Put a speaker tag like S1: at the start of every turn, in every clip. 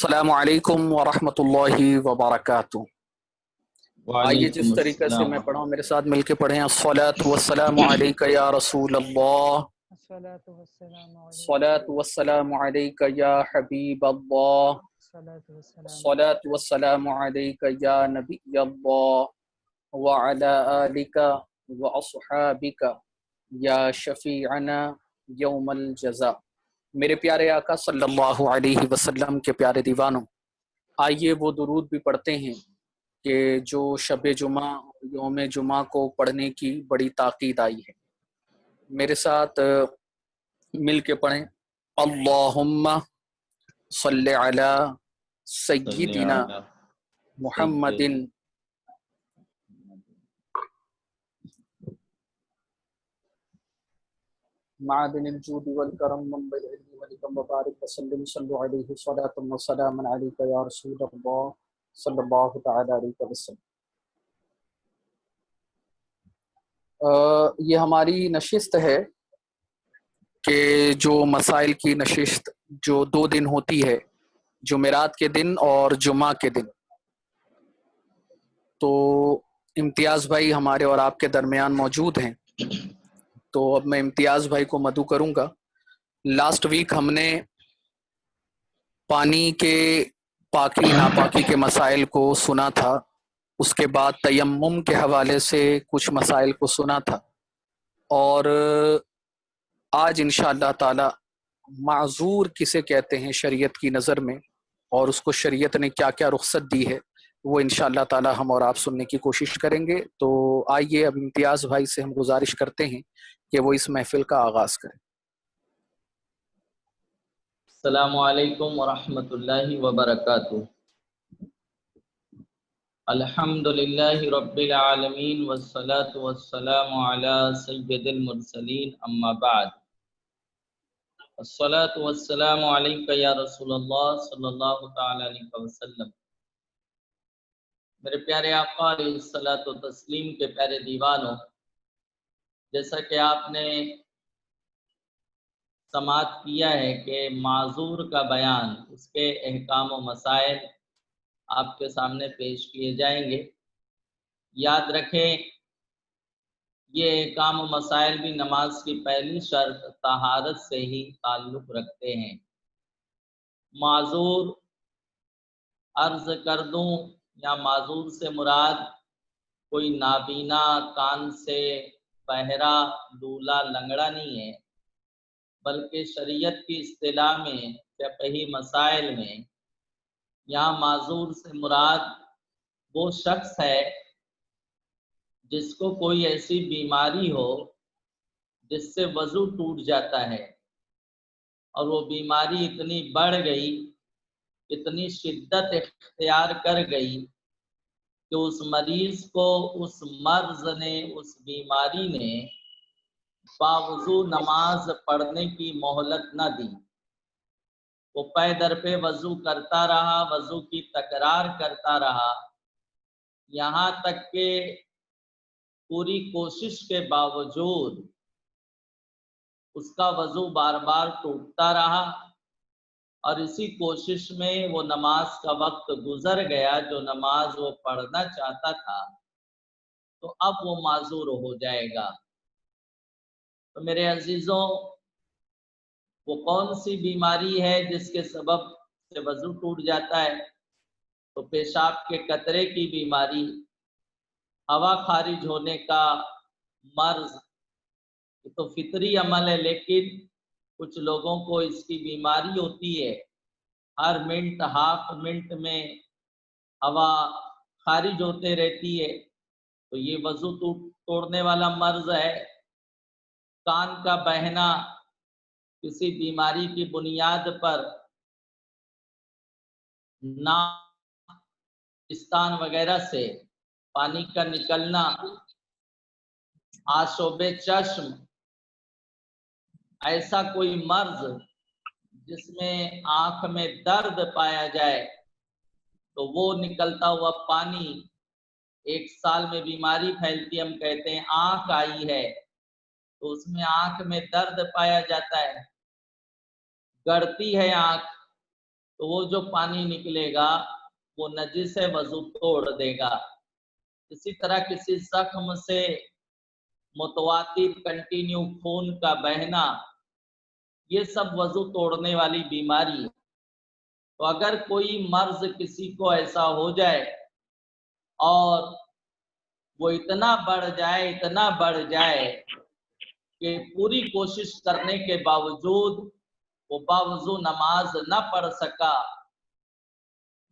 S1: अस्सलामु अलैकुम वरहमतुल्लाहि वबरकातुह। आइए
S2: वालेकुम
S1: जिस तरीके से मैं
S2: अस्सलाम।
S1: पढ़ा हूँ मेरे साथ मिलके पढ़ें। अस्सलातु वस्सलामु अलैका या रसूल अल्लाह,
S3: अस्सलातु वस्सलामु अलैका
S1: अस्सलातु वस्सलामु अलैका या हबीब अल्लाह,
S3: अस्सलातु वस्सलामु
S1: अस्सलातु वस्सलामु अलैका या नबी अल्लाह व अला आलिका व अस्हाबिका या शफीअना यौमल जज़ा। मेरे प्यारे आका सल्लल्लाहु अलैहि वसल्लम के प्यारे दीवानों, आइए वो दुरूद भी पढ़ते हैं कि जो शब जुमा यौम जुमा को पढ़ने की बड़ी ताकीद आई है। मेरे साथ मिल के पढ़ें। अल्लाहुम्मा सल्ली अला सय्यिदिना मुहम्मदिन मादिनिल जूद वल करम मुंबिल इल्मी वल हिकम व बारिक वसल्लिम सल्लु अलैहि सलातुम व सलामन अलैका या रसूल अल्लाह सल्लल्लाहु तआला अलैहि वसल्लम। ये हमारी नशिस्त है कि जो मसाइल की नशिस्त जो 2 दिन होती है, जुमेरात के दिन और जुमा के दिन। तो इम्तियाज़ भाई हमारे और आपके दरमियान मौजूद हैं, तो अब मैं इम्तियाज़ भाई को मदऊ करूँगा। लास्ट वीक हमने पानी के पाकी नापाकी के मसाइल को सुना था, उसके बाद तयम्मुम के हवाले से कुछ मसाइल को सुना था, और आज इंशाअल्लाह ताला माज़ूर किसे कहते हैं शरीयत की नज़र में, और उसको शरीयत ने क्या क्या रुख्सत दी है, वो इंशाअल्लाह ताला हम और आप सुनने की कोशिश करेंगे। तो आइए अब इम्तियाज़ भाई से हम गुजारिश करते हैं कि वो इस महफिल का आगाज़ करें।
S2: अस्सलामु अलैकुम वरहमतुल्लाहि वबरकातुह। अल्हम्दुलिल्लाहि रब्बिल आलमीन वस्सलातु वस्सलामु अला सय्यिदिल मुरसलीन अम्मा बाद। अस्सलातु वस्सलामु अलैका या रसूलल्लाह सल्लल्लाहु तआला अलैहि वसल्लम। मेरे प्यारे आका अलैहिस्सलातु तस्लीम के प्यारे दीवानों, जैसा कि आपने समाअत किया है कि माजूर का बयान, उसके अहकाम व मसाइल आपके सामने पेश किए जाएंगे। याद रखें, ये अहकाम व मसाइल भी नमाज की पहली शर्त तहारत से ही ताल्लुक़ रखते हैं। माजूर अर्ज कर दूं या माजूर से मुराद कोई नाबीना, कान से बहरा, लूला, लंगड़ा नहीं है, बल्कि शरीयत की इस्तिलाह में फ़िक़ही मसाइल में यहाँ माजूर से मुराद वो शख्स है जिसको कोई ऐसी बीमारी हो जिससे वज़ू टूट जाता है, और वो बीमारी इतनी बढ़ गई, इतनी शिद्दत इख्तियार कर गई कि उस मरीज़ को, उस मर्ज़ ने, उस बीमारी ने बावजूद नमाज पढ़ने की मोहलत न दी। वो पै दर पे वज़ू करता रहा, वज़ू की तकरार करता रहा, यहाँ तक कि पूरी कोशिश के बावजूद उसका वज़ू बार बार टूटता रहा, और इसी कोशिश में वो नमाज का वक्त गुजर गया जो नमाज वो पढ़ना चाहता था, तो अब वो माजूर हो जाएगा। तो मेरे अजीज़ों, वो कौन सी बीमारी है जिसके सबब से वज़ू टूट जाता है? तो पेशाब के कतरे की बीमारी, हवा खारिज होने का मर्ज, ये तो फितरी अमल है, लेकिन कुछ लोगों को इसकी बीमारी होती है। हर मिनट, हाफ मिनट में हवा खारिज होते रहती है, तो ये वज़ू तोड़ने वाला मर्ज है। कान का बहना, किसी बीमारी की बुनियाद पर नाक, स्थान वगैरह से पानी का निकलना, आशोबे चश्म, ऐसा कोई मर्ज जिसमें आंख में दर्द पाया जाए, तो वो निकलता हुआ पानी, एक साल में बीमारी फैलती, हम कहते हैं आंख आई है, तो उसमें आंख में दर्द पाया जाता है, गड़ती है आंख, तो वो जो पानी निकलेगा वो नजिस वजू तोड़ देगा। इसी तरह किसी जख्म से मुतवातिर कंटिन्यू खून का बहना, ये सब वजू तोड़ने वाली बीमारी है। तो अगर कोई मर्ज किसी को ऐसा हो जाए और वो इतना बढ़ जाए कि पूरी कोशिश करने के बावजूद वो बावजू नमाज न पढ़ सका,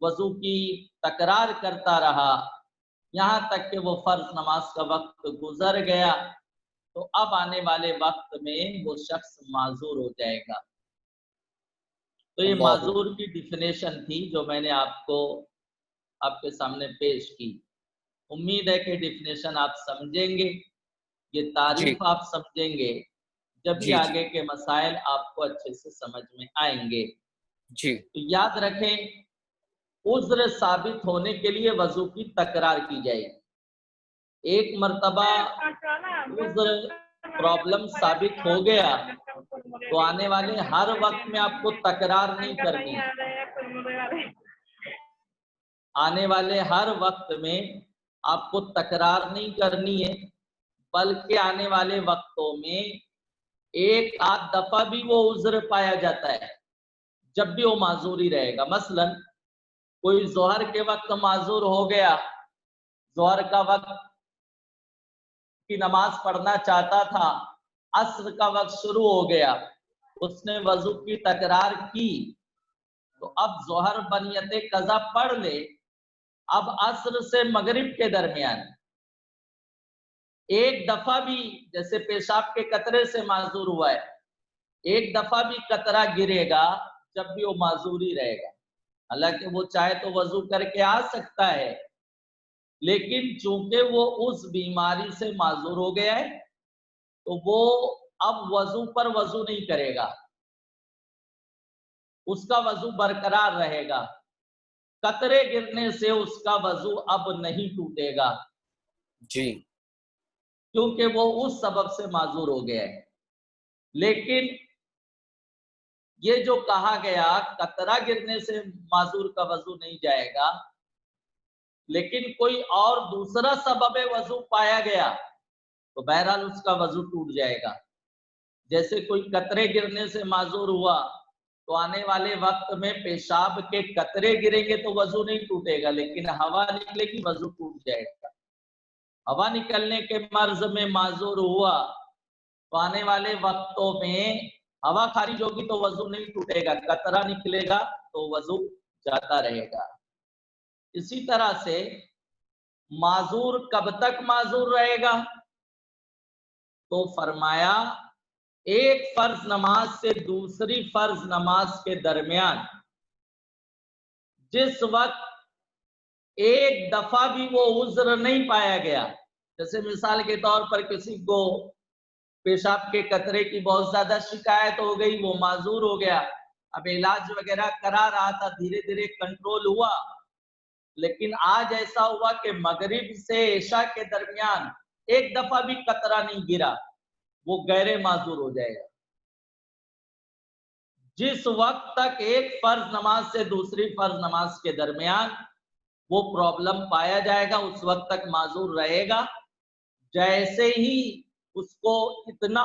S2: वजू की तकरार करता रहा, यहाँ तक कि वो फर्ज नमाज का वक्त गुजर गया, तो अब आने वाले वक्त में वो शख्स माजूर हो जाएगा। तो ये माजूर की डिफिनेशन थी जो मैंने आपके सामने पेश की। उम्मीद है कि डिफिनेशन आप समझेंगे, ये तारीफ आप समझेंगे, जब भी आगे के मसाइल आपको अच्छे से समझ में आएंगे।
S1: जी।
S2: तो याद रखें, उज्र साबित होने के लिए वजू की तकरार की जाएगी। एक मर्तबा उज्र प्रॉब्लम साबित हो गया तो आने वाले हर वक्त में आपको तकरार नहीं करनी है। आने वाले हर वक्त में आपको तकरार नहीं करनी है, बल्कि आने वाले वक्तों में एक आध दफा भी वो उज्र पाया जाता है, जब भी वो माजूरी रहेगा। मसलन कोई जोहर के वक्त माजूर हो गया, जोहर का वक्त की नमाज पढ़ना चाहता था, अस्र का वक्त शुरू हो गया, उसने वजू की तकरार की, तो अब जोहर बनियत कज़ा पढ़ ले। अब अस्र से मगरिब के दरमियान एक दफा भी, जैसे पेशाब के कतरे से माजूर हुआ है, एक दफा भी कतरा गिरेगा जब भी वो माजूरी रहेगा। हालांकि वो चाहे तो वजू करके आ सकता है, लेकिन चूंकि वो उस बीमारी से माजूर हो गया है तो वो अब वजू पर वजू नहीं करेगा, उसका वजू बरकरार रहेगा। कतरे गिरने से उसका वजू अब नहीं टूटेगा
S1: जी,
S2: क्योंकि वो उस सबब से माजूर हो गया है। लेकिन ये जो कहा गया कतरा गिरने से माजूर का वजू नहीं जाएगा, लेकिन कोई और दूसरा सबब वजू पाया गया तो बहरहाल उसका वजू टूट जाएगा। जैसे कोई कतरे गिरने से माजूर हुआ तो आने वाले वक्त में पेशाब के कतरे गिरेंगे तो वजू नहीं टूटेगा, लेकिन हवा निकलेगी वजू टूट जाएगा। हवा निकलने के मर्ज में माजूर हुआ तो आने वाले वक्तों में हवा खारिज होगी तो वजू नहीं टूटेगा, कतरा निकलेगा तो वजू जाता रहेगा। इसी तरह से माजूर कब तक माजूर रहेगा? तो फरमाया एक फर्ज नमाज से दूसरी फर्ज नमाज के दरमियान जिस वक्त एक दफा भी वो उज्र नहीं पाया गया, जैसे मिसाल के तौर पर किसी को पेशाब के कतरे की बहुत ज्यादा शिकायत हो गई, वो माजूर हो गया, अब इलाज वगैरह करा रहा था, धीरे धीरे कंट्रोल हुआ, लेकिन आज ऐसा हुआ कि मगरिब से इशा के दरमियान एक दफा भी कतरा नहीं गिरा, वो गैरे माजूर हो जाएगा। जिस वक्त तक एक फर्ज नमाज से दूसरी फर्ज नमाज के दरमियान वो प्रॉब्लम पाया जाएगा उस वक्त तक माजूर रहेगा। जैसे ही उसको इतना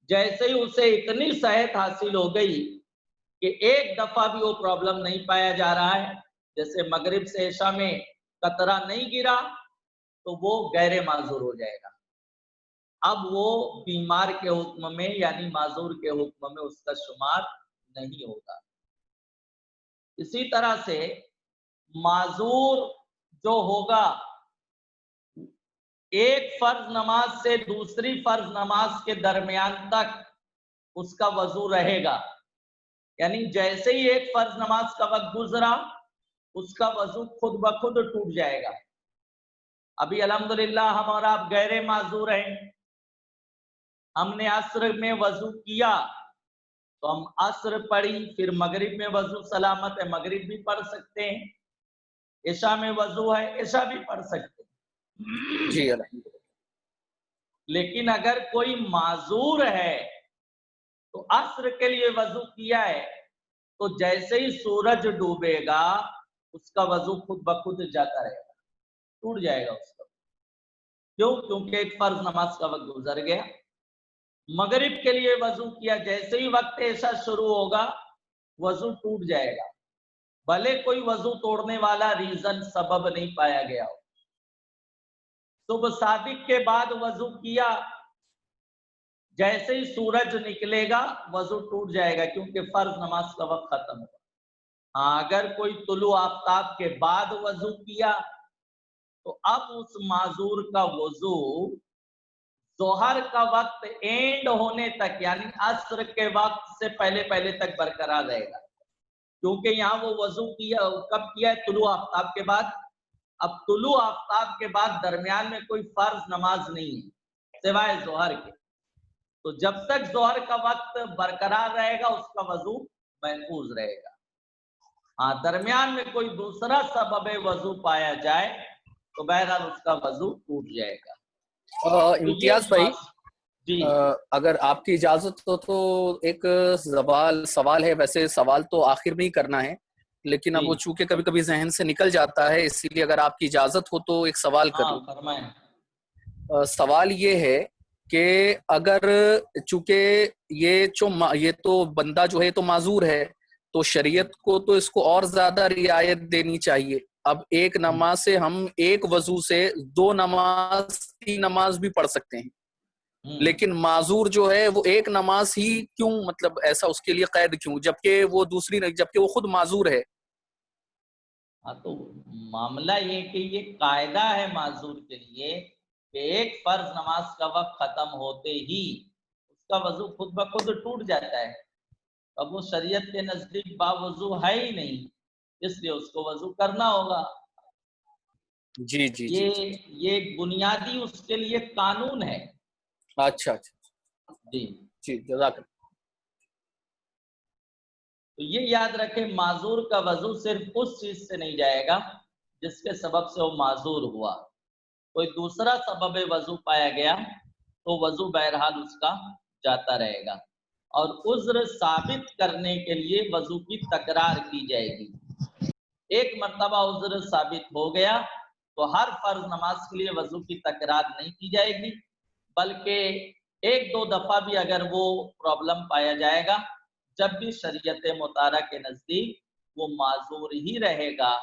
S2: जैसे ही उसे इतनी सेहत हासिल हो गई कि एक दफा भी वो प्रॉब्लम नहीं पाया जा रहा है, जैसे मगरिब से इशा में कतरा नहीं गिरा, तो वो गैरे माजूर हो जाएगा। अब वो बीमार के हुक्म में यानी माजूर के हुक्म में उसका शुमार नहीं होगा। इसी तरह से माजूर जो होगा एक फर्ज नमाज से दूसरी फर्ज नमाज के दरमियान तक उसका वजू रहेगा, यानी जैसे ही एक फर्ज नमाज का वक्त गुजरा उसका वजू खुद ब खुद टूट जाएगा। अभी अल्हम्दुलिल्लाह हम और आप गैरे माजूर हैं, हमने अस्र में वजू किया तो हम अस्र पढ़ी, फिर मगरिब में वजू सलामत है, मगरिब भी पढ़ सकते हैं, इशा में वजू है, इशा भी पढ़ सकते हैं।
S1: जी,
S2: लेकिन अगर कोई माजूर है तो अस्र के लिए वजू किया है तो जैसे ही सूरज डूबेगा उसका वजू खुद ब खुद जाता रहेगा, टूट जाएगा उसका। क्यों? क्योंकि एक फर्ज नमाज का वक्त गुजर गया। मगरिब के लिए वजू किया, जैसे ही वक्त ऐसा शुरू होगा वजू टूट जाएगा, भले कोई वजू तोड़ने वाला रीजन सबब नहीं पाया गया हो। सुबह सादिक के बाद वजू किया, जैसे ही सूरज निकलेगा वजू टूट जाएगा क्योंकि फर्ज नमाज का वक्त खत्म होगा। हाँ, अगर कोई तुलु आफ्ताब के बाद वजू किया तो अब उस माजूर का वजू जोहर का वक्त एंड होने तक यानी अस्र के वक्त से पहले पहले तक बरकरार रहेगा, क्योंकि यहाँ वो वजू किया कब किया है? तुलु आफ्ताब के बाद। अब तुलु आफ्ताब के बाद दरमियान में कोई फर्ज नमाज नहीं है सिवाय जोहर के, तो जब तक जोहर का वक्त बरकरार रहेगा उसका वजू महफूज रहेगा। हाँ, दरमियान में कोई दूसरा सबब वजू पाया जाए तो बहरहाल उसका वजू टूट जाएगा।
S1: इम्तियाज भाई,
S2: जी
S1: अगर आपकी इजाजत हो तो एक सवाल है, वैसे सवाल तो आखिर में ही करना है लेकिन अब वो चूंकि कभी कभी जहन से निकल जाता है, इसीलिए अगर आपकी इजाजत हो तो एक सवाल कर लूं।
S2: फरमाएं।
S1: सवाल ये है कि अगर चूंकि ये तो बंदा जो है तो माजूर है, तो शरीयत को तो इसको और ज्यादा रियायत देनी चाहिए। अब एक नमाज से हम एक वजू से 2 नमाज 3 नमाज भी पढ़ सकते हैं, लेकिन माजूर जो है वो एक नमाज ही क्यों, मतलब ऐसा उसके लिए कैद क्यों, जबकि वो खुद माजूर है?
S2: हाँ, तो मामला ये कि ये कायदा है माजूर के लिए कि एक फर्ज नमाज का वक्त खत्म होते ही उसका वजू खुद ब खुद टूट जाता है। अब वो शरीयत के नजदीक बावजू है ही नहीं, इसलिए उसको वजू करना होगा।
S1: जी जी
S2: ये एक बुनियादी उसके लिए कानून है।
S1: अच्छा
S2: जी
S1: जी, जज़ाक।
S2: तो ये याद रखें, माजूर का वजू सिर्फ उस चीज से नहीं जाएगा जिसके सबब से वो माजूर हुआ। कोई दूसरा सबब वजू पाया गया तो वजू बहरहाल उसका जाता रहेगा, और उज्र साबित करने के लिए वजू की तकरार की जाएगी। एक मर्तबा उज्र साबित हो गया तो हर फर्ज नमाज के लिए वजू की तकरार नहीं की जाएगी, बल्कि 1-2 दफा भी अगर वो प्रॉब्लम पाया जाएगा, जब भी शरीयत मुतारा के नजदीक वो माजूर ही रहेगा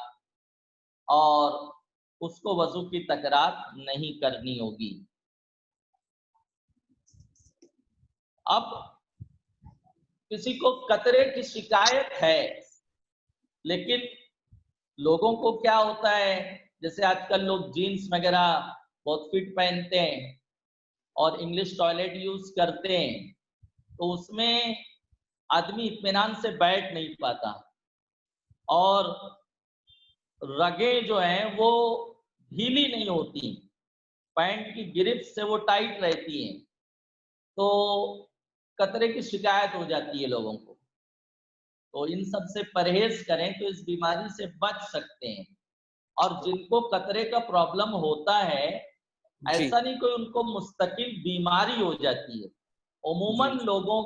S2: और उसको वजू की तकरार नहीं करनी होगी। अब किसी को कतरे की शिकायत है, लेकिन लोगों को क्या होता है, जैसे आजकल लोग जीन्स वगैरह बहुत फिट पहनते हैं और इंग्लिश टॉयलेट यूज करते हैं, तो उसमें आदमी इत्मीनान से बैठ नहीं पाता और रगें जो हैं वो ढीली नहीं होती, पैंट की गिरिफ्ट से वो टाइट रहती हैं, तो कतरे की शिकायत हो जाती है लोगों को। तो इन सब से परहेज करें तो इस बीमारी से बच सकते हैं। और जिनको कतरे का प्रॉब्लम होता है, ऐसा नहीं कोई उनको मुस्तकिल बीमारी हो जाती है। उमूमन लोगों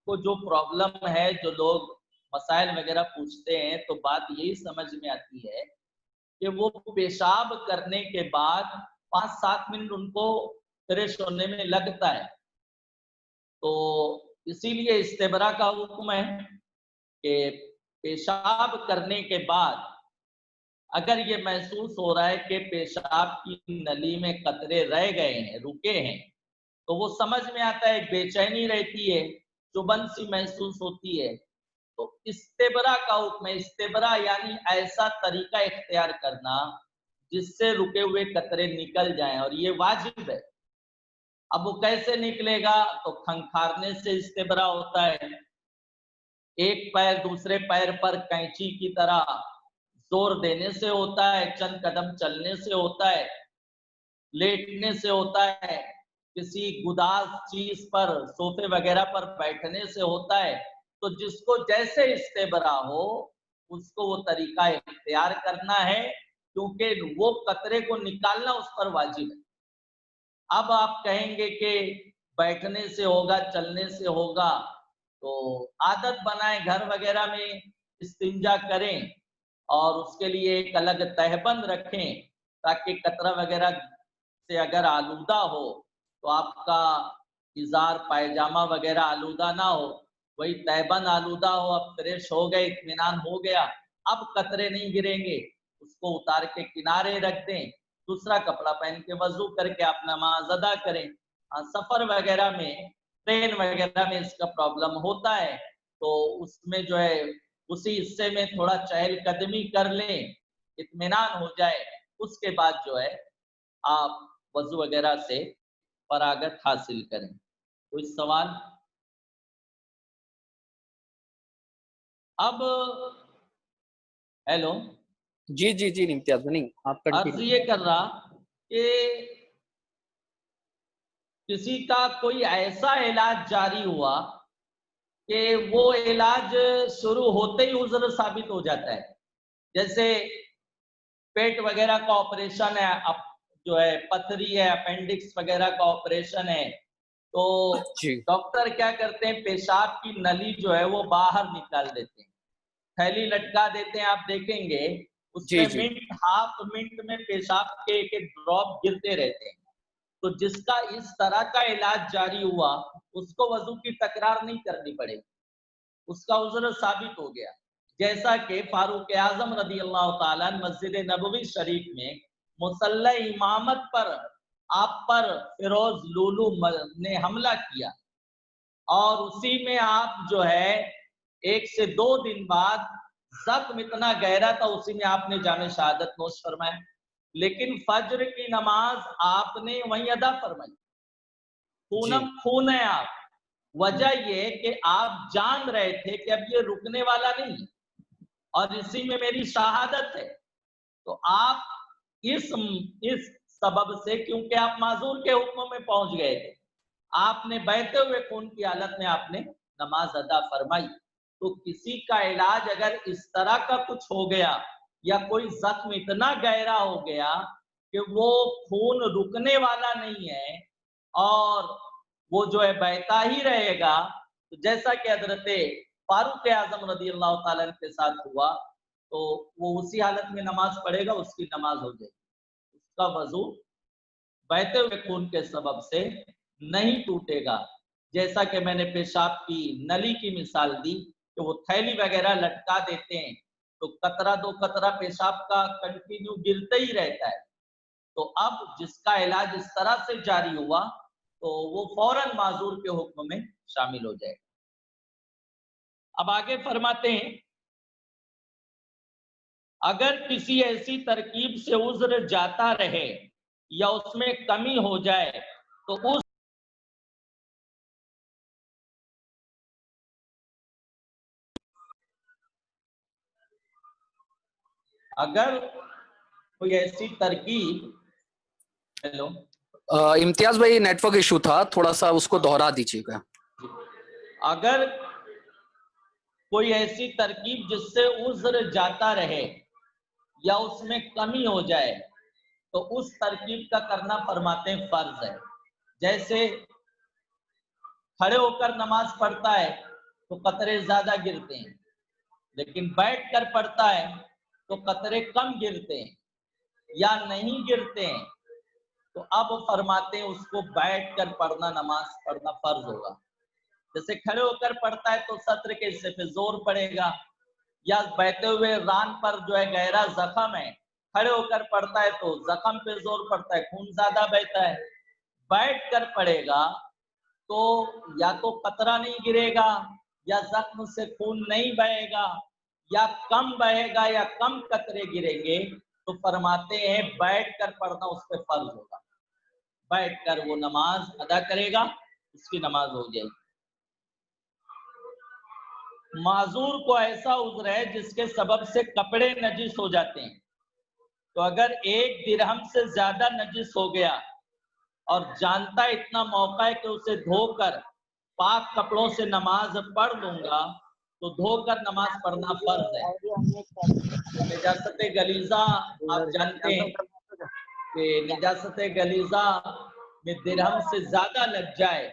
S2: को जो प्रॉब्लम है, जो लोग मसाइल वगैरह पूछते हैं, तो बात यही समझ में आती है कि वो पेशाब करने के बाद 5-7 मिनट उनको फ्रेश होने में लगता है। तो इसीलिए इस्तेबरा का हुक्म है कि पेशाब करने के बाद अगर ये महसूस हो रहा है कि पेशाब की नली में कतरे रह गए हैं, रुके हैं, तो वो समझ में आता है, बेचैनी रहती है, चुभन सी महसूस होती है, तो इस्तेबरा का हुक्म है। इस्तेबरा यानी ऐसा तरीका इख्तियार करना जिससे रुके हुए कतरे निकल जाएं, और ये वाजिब है। अब वो कैसे निकलेगा? तो खंखारने से इस्तेबरा होता है, एक पैर दूसरे पैर पर कैंची की तरह जोर देने से होता है, चंद कदम चलने से होता है, लेटने से होता है, किसी गुदाज चीज पर, सोफे वगैरह पर बैठने से होता है। तो जिसको जैसे इस्तेबरा हो उसको वो तरीका इख्तियार करना है, क्योंकि वो कतरे को निकालना उस पर वाजिब है। अब आप कहेंगे कि बैठने से होगा, चलने से होगा, تو عادت بنائیں گھر وغیرہ میں استنجا کریں اور اس کے لیے ایک الگ تہبند رکھیں تاکہ قطرہ وغیرہ سے اگر آلودہ ہو تو آپ کا اظہار پائجامہ وغیرہ آلودہ نہ ہو، وہی تہبند آلودہ ہو، اب فریش ہو گئے، اطمینان ہو گیا، اب قطرے نہیں گریں گے، اس کو اتار کے کنارے رکھ دیں، دوسرا کپڑا پہن کے وضو کر کے آپ نماز ادا کریں۔ سفر وغیرہ میں، ٹرین وغیرہ میں اس کا پرابلم ہوتا ہے تو اس میں جو ہے اسی حصے میں تھوڑا چہل قدمی کر لیں، اطمینان ہو جائے، اس کے بعد جو ہے آپ وضو وغیرہ سے فراغت حاصل کریں۔ کوئی سوال؟ اب ہیلو،
S1: جی جی جی امتیاز بھائی آپ
S2: عرض
S1: کنٹینیو۔
S2: یہ کر رہا کہ کسی کا کوئی ایسا علاج جاری ہوا کہ وہ علاج شروع ہوتے ہی عذر ثابت ہو جاتا ہے، جیسے پیٹ وغیرہ کا آپریشن ہے، اب جو ہے پتھری ہے، اپینڈکس وغیرہ کا آپریشن ہے، تو
S1: جی
S2: ڈاکٹر کیا کرتے ہیں، پیشاب کی نلی جو ہے وہ باہر نکال دیتے ہیں، تھیلی لٹکا دیتے ہیں، آپ دیکھیں گے اس
S1: جی
S2: میں
S1: جی
S2: منٹ ہاف منٹ میں پیشاب کے ایک ایک ڈراپ گرتے رہتے ہیں۔ تو جس کا اس طرح کا علاج جاری ہوا اس کو وضو کی تکرار نہیں کرنی پڑے، اس کا عذر ثابت ہو گیا، جیسا کہ فاروق اعظم رضی اللہ تعالیٰ مسجد نبوی شریف میں مصلی امامت پر آپ پر فیروز لولو نے حملہ کیا اور اسی میں آپ جو ہے 1 سے 2 دن بعد زخم اتنا گہرا تھا، اسی میں آپ نے جام شہادت نوش فرمایا، لیکن فجر کی نماز آپ نے وہیں ادا فرمائی، خونم خون ہے آپ، وجہ یہ کہ آپ جان رہے تھے کہ اب یہ رکنے والا نہیں اور اسی میں میری شہادت ہے، تو آپ اس سبب سے، کیونکہ آپ معذور کے حکم میں پہنچ گئے تھے، آپ نے بہتے ہوئے خون کی حالت میں آپ نے نماز ادا فرمائی۔ تو کسی کا علاج اگر اس طرح کا کچھ ہو گیا یا کوئی زخم اتنا گہرا ہو گیا کہ وہ خون رکنے والا نہیں ہے اور وہ جو ہے بہتا ہی رہے گا، تو جیسا کہ حضرت فاروق اعظم رضی اللہ تعالیٰ عنہ کے ساتھ ہوا، تو وہ اسی حالت میں نماز پڑھے گا، اس کی نماز ہو جائے گی، اس کا وضو بہتے ہوئے خون کے سبب سے نہیں ٹوٹے گا۔ جیسا کہ میں نے پیشاب کی نلی کی مثال دی کہ وہ تھیلی وغیرہ لٹکا دیتے ہیں تو قطرہ 2 قطرہ پیشاب کا کنٹینیو گرتا ہی رہتا ہے، تو اب جس کا علاج اس طرح سے جاری ہوا تو وہ فوراً معذور کے حکم میں شامل ہو جائے گا۔ اب آگے فرماتے ہیں اگر کسی ایسی ترکیب سے عذر جاتا رہے یا اس میں کمی ہو جائے تو اس اگر کوئی ایسی ترکیب، ہیلو،
S1: امتیاز بھائی نیٹ ورک ایشو تھا، تھوڑا سا اس کو دہرا دیجیے گا۔
S2: اگر کوئی ایسی ترکیب جس سے عذر جاتا رہے یا اس میں کمی ہو جائے تو اس ترکیب کا کرنا فرماتے ہیں فرض ہے، جیسے کھڑے ہو کر نماز پڑھتا ہے تو قطرے زیادہ گرتے ہیں، لیکن بیٹھ کر پڑھتا ہے تو قطرے کم گرتے ہیں یا نہیں گرتے ہیں، تو اب فرماتے ہیں اس کو بیٹھ کر پڑھنا، نماز پڑھنا فرض ہوگا۔ جیسے کھڑے ہو کر پڑھتا ہے تو سطر کے حصے پہ زور پڑے گا، یا بیٹھتے ہوئے ران پر جو ہے گہرا زخم ہے، کھڑے ہو کر پڑھتا ہے تو زخم پہ زور پڑتا ہے، خون زیادہ بہتا ہے، بیٹھ کر پڑھے گا تو یا تو قطرہ نہیں گرے گا یا زخم سے خون نہیں بہے گا یا کم بہے گا یا کم قطرے گریں گے، تو فرماتے ہیں بیٹھ کر پڑھنا اس پہ فرض ہوگا، بیٹھ کر وہ نماز ادا کرے گا، اس کی نماز ہو جائے گی۔ معذور کو ایسا عذر ہے جس کے سبب سے کپڑے نجس ہو جاتے ہیں، تو اگر 1 درہم سے زیادہ نجس ہو گیا اور جانتا اتنا موقع ہے کہ اسے دھو کر پاک کپڑوں سے نماز پڑھ لوں گا تو دھو کر نماز پڑھنا فرض ہے۔ نجاست غلیظہ آپ جانتے ہیں کہ نجاست غلیظہ میں درہم سے زیادہ لگ جائے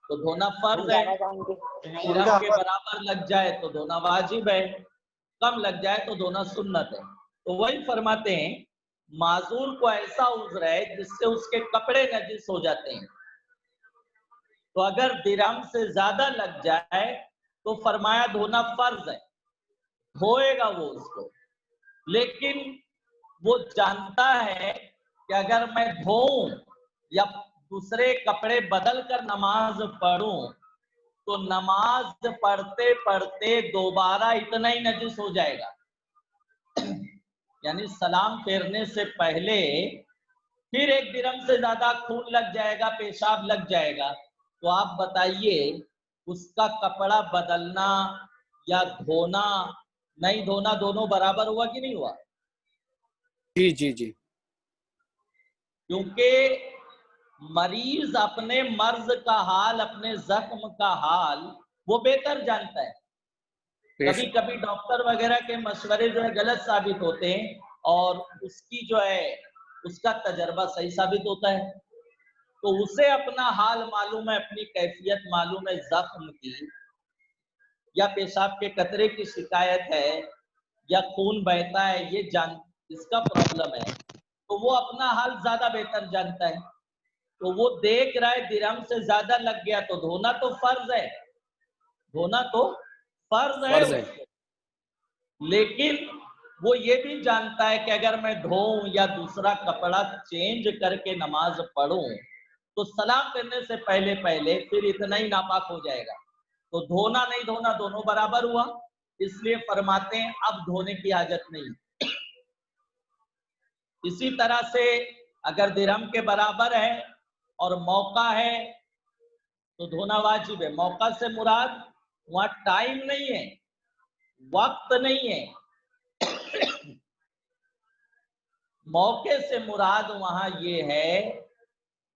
S2: तो धोना फर्ज है, दिरहम के बराबर लग जाए तो धोना वाजिब है, कम लग जाए तो धोना सुन्नत है। तो वही फरमाते हैं माजूर को ऐसा उज्र है जिससे उसके कपड़े नजिस हो जाते हैं, तो अगर दिरहम से ज्यादा लग जाए तो फरमाया धोना फर्ज है, धोएगा वो उसको। लेकिन वो जानता है कि अगर मैं धोऊं या दूसरे कपड़े बदल कर नमाज पढ़ूं तो नमाज पढ़ते पढ़ते दोबारा इतना ही नजिस हो जाएगा, यानी सलाम फेरने से पहले फिर एक दिरहम से ज्यादा खून लग जाएगा, पेशाब लग जाएगा। तो आप बताइए उसका कपड़ा बदलना या धोना नहीं धोना दोनों बराबर हुआ कि नहीं हुआ?
S1: जी जी जी।
S2: क्योंकि मरीज अपने मर्ज का हाल, अपने जख्म का हाल वो बेहतर जानता है। कभी कभी डॉक्टर वगैरह के मशवरे जो है गलत साबित होते हैं और उसकी जो है उसका तजर्बा सही साबित होता है। तो उसे अपना हाल मालूम है, अपनी कैफियत मालूम है जख्म की, या पेशाब के कतरे की शिकायत है या खून बहता है, ये जान इसका प्रॉब्लम है, तो वो अपना हाल ज्यादा बेहतर जानता है। तो वो देख रहा है दिरहम से ज्यादा लग गया तो धोना तो फर्ज है, धोना तो फर्ज है उसको। लेकिन वो ये भी जानता है कि अगर मैं धोऊं या दूसरा कपड़ा चेंज करके नमाज पढ़ूं तो सलाम करने से पहले पहले फिर इतना ही नापाक हो जाएगा, तो धोना नहीं धोना दोनों बराबर हुआ। इसलिए फरमाते हैं अब धोने की हाजत नहीं। इसी तरह से अगर दिरहम के बराबर है और मौका है तो धोना वाजिब है। मौका से मुराद वहां टाइम नहीं है, वक्त नहीं है, मौके से मुराद वहां ये है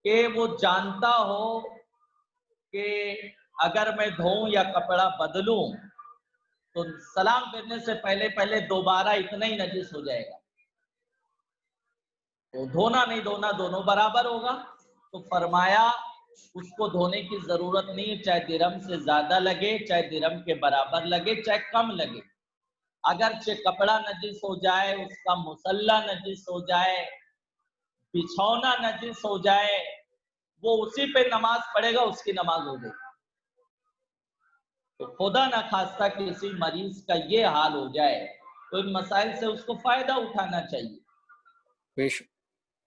S2: कि वो जानता हो कि अगर मैं धोऊं या कपड़ा बदलूं तो सलाम करने से पहले पहले दोबारा इतना ही नजिस हो जाएगा, तो धोना नहीं धोना दोनों बराबर होगा। तो फरमाया उसको धोने की जरूरत नहीं, चाहे दिरहम से ज्यादा लगे, चाहे दिरहम के बराबर लगे, चाहे कम लगे। अगरचे कपड़ा नजिस हो जाए, उसका मुसल्ला नजिस हो जाए, बिछौना नजिस हो जाए, वो उसी पे नमाज पढ़ेगा, उसकी नमाज हो जाएगी। तो खुदा न खास्ता किसी मरीज का ये हाल हो जाए तो इन मसाइल से उसको फायदा उठाना चाहिए।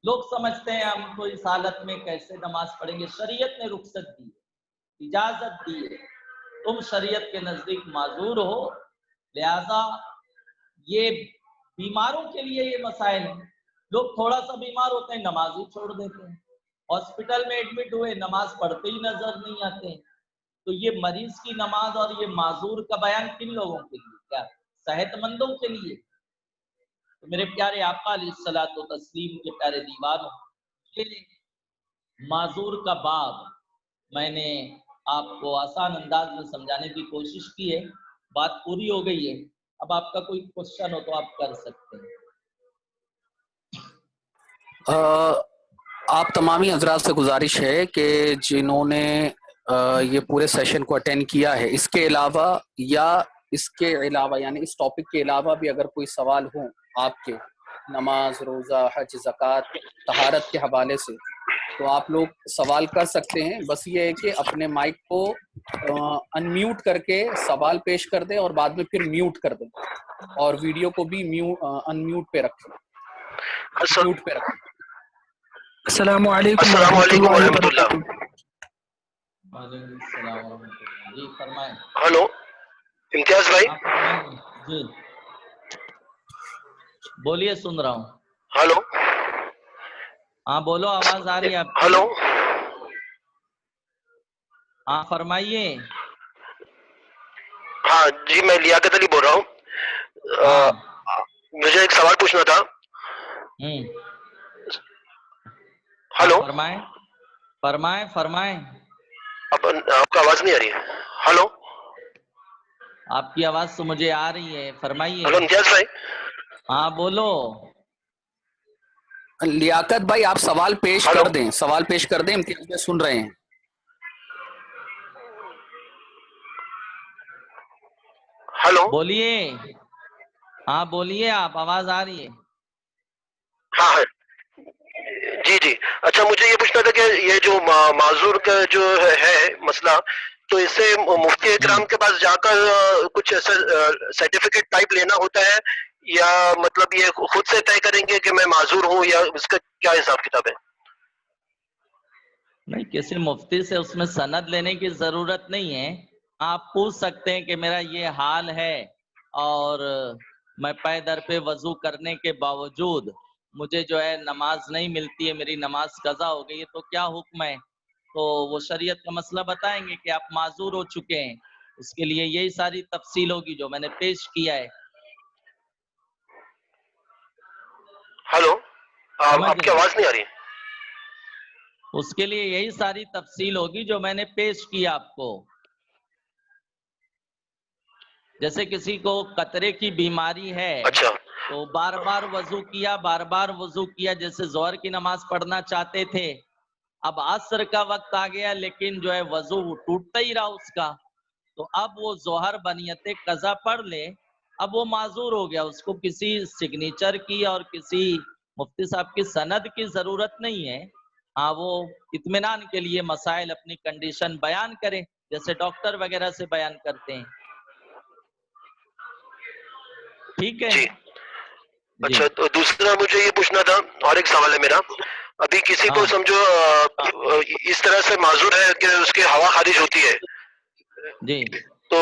S2: लोग समझते हैं हम तो इस हालत में कैसे नमाज पढ़ेंगे। शरीयत ने रुखसत दी, इजाजत दी है, तुम शरीयत के नजदीक माजूर हो, लिहाजा ये बीमारों के लिए ये मसाइल हैं। लोग थोड़ा सा बीमार होते हैं नमाज ही छोड़ देते हैं, हॉस्पिटल में एडमिट हुए नमाज पढ़ते ही नजर नहीं आते हैं। तो ये मरीज की नमाज और ये माजूर का बयान किन लोगों के लिए, क्या सेहतमंदों के लिए? तो मेरे प्यारे आका अलैहिस्सलातु व तस्लीम के प्यारे दीवानों, ये माजूर का बाब मैंने आपको आसान अंदाज में समझाने की कोशिश की है। बात पूरी हो गई है, अब आपका कोई क्वेश्चन हो तो आप कर सकते हैं।
S1: आप तमामी हजरात से गुजारिश है कि जिन्होंने ये पूरे सेशन को अटेंड किया है, इसके अलावा या इसके अलावा यानी इस टॉपिक के अलावा भी अगर कोई सवाल हो आपके नमाज, रोज़ा, हज, ज़कात, तहारत के हवाले से, तो आप लोग सवाल कर सकते हैं। बस ये है कि अपने माइक को अनम्यूट करके सवाल पेश कर दें और बाद में फिर म्यूट कर दें, और वीडियो को भी अनम्यूट पे रखें, म्यूट पे रखें।
S4: अस्सलामु अलैकुम वरहमतुल्लाहि वबरकातुहू।
S2: जी फरमाएं।
S5: हेलो इम्तियाज भाई।
S2: जी बोलिए, सुन रहा हूँ।
S5: हेलो,
S2: हाँ बोलो, आवाज आ रही है आपकी।
S5: हेलो,
S2: हाँ फरमाइए।
S5: हाँ जी, मैं लियाकत अली बोल रहा हूँ। मुझे एक सवाल पूछना था। हेलो,
S2: फरमाएं फरमाएं फरमाएं।
S5: आपका आवाज नहीं आ रही है। हेलो,
S2: आपकी आवाज तो मुझे आ रही है, फरमाइए।
S5: हेलो इम्तियाज भाई।
S2: हाँ बोलो।
S1: लियाकत भाई आप सवाल पेश कर दें, सवाल पेश कर दें, इम्तियाज भाई सुन रहे हैं।
S5: हेलो।
S2: बोलिए, हाँ बोलिए, आप आवाज आ रही है।
S5: हाँ हाँ जी जी। अच्छा, मुझे ये पूछना था कि ये जो माजूर का जो है मसला, तो इससे मुफ्ती इकराम के पास जाकर कुछ ऐसा सर्टिफिकेट टाइप लेना होता है, या मतलब ये खुद से तय करेंगे कि मैं माजूर हूँ, या इसका क्या हिसाब किताब है?
S2: नहीं, किसी मुफ्ती से उसमें सनद लेने की जरूरत नहीं है। आप पूछ सकते हैं कि मेरा ये हाल है और मैं पै दर पे वजू करने के बावजूद मुझे जो है नमाज नहीं मिलती है, मेरी नमाज कजा हो गई है, तो क्या हुक्म है। तो वो शरीयत का मसला बताएंगे कि आप माजूर हो चुके हैं। उसके लिए यही सारी तफसील होगी जो मैंने पेश किया है।
S5: हेलो,
S2: समझ
S5: आपकी
S2: रहे हैं?
S5: आवाज नहीं आ रही।
S2: उसके लिए यही सारी तफसील होगी जो मैंने पेश की आपको। जैसे किसी को कतरे की बीमारी है
S5: अच्छा
S2: तो बार बार वजू किया, जैसे जोहर की नमाज पढ़ना चाहते थे, अब असर का वक्त आ गया लेकिन जो है वजू टूटता ही रहा उसका, तो अब वो जोहर बनियत कजा पढ़ ले, अब वो माजूर हो गया। उसको किसी सिग्नेचर की और किसी मुफ्ती साहब की सनद की जरूरत नहीं है। हाँ, वो इत्मीनान के लिए मसाइल अपनी कंडीशन बयान करे जैसे डॉक्टर वगैरह से बयान करते हैं। ठीक है
S5: जी।
S2: जी।
S5: अच्छा, तो दूसरा मुझे ये पूछना था, और एक सवाल है मेरा। अभी किसी को
S2: हाँ
S5: समझो इस तरह से माजूर है कि उसकी हवा खारिज होती है,
S2: जी।
S5: तो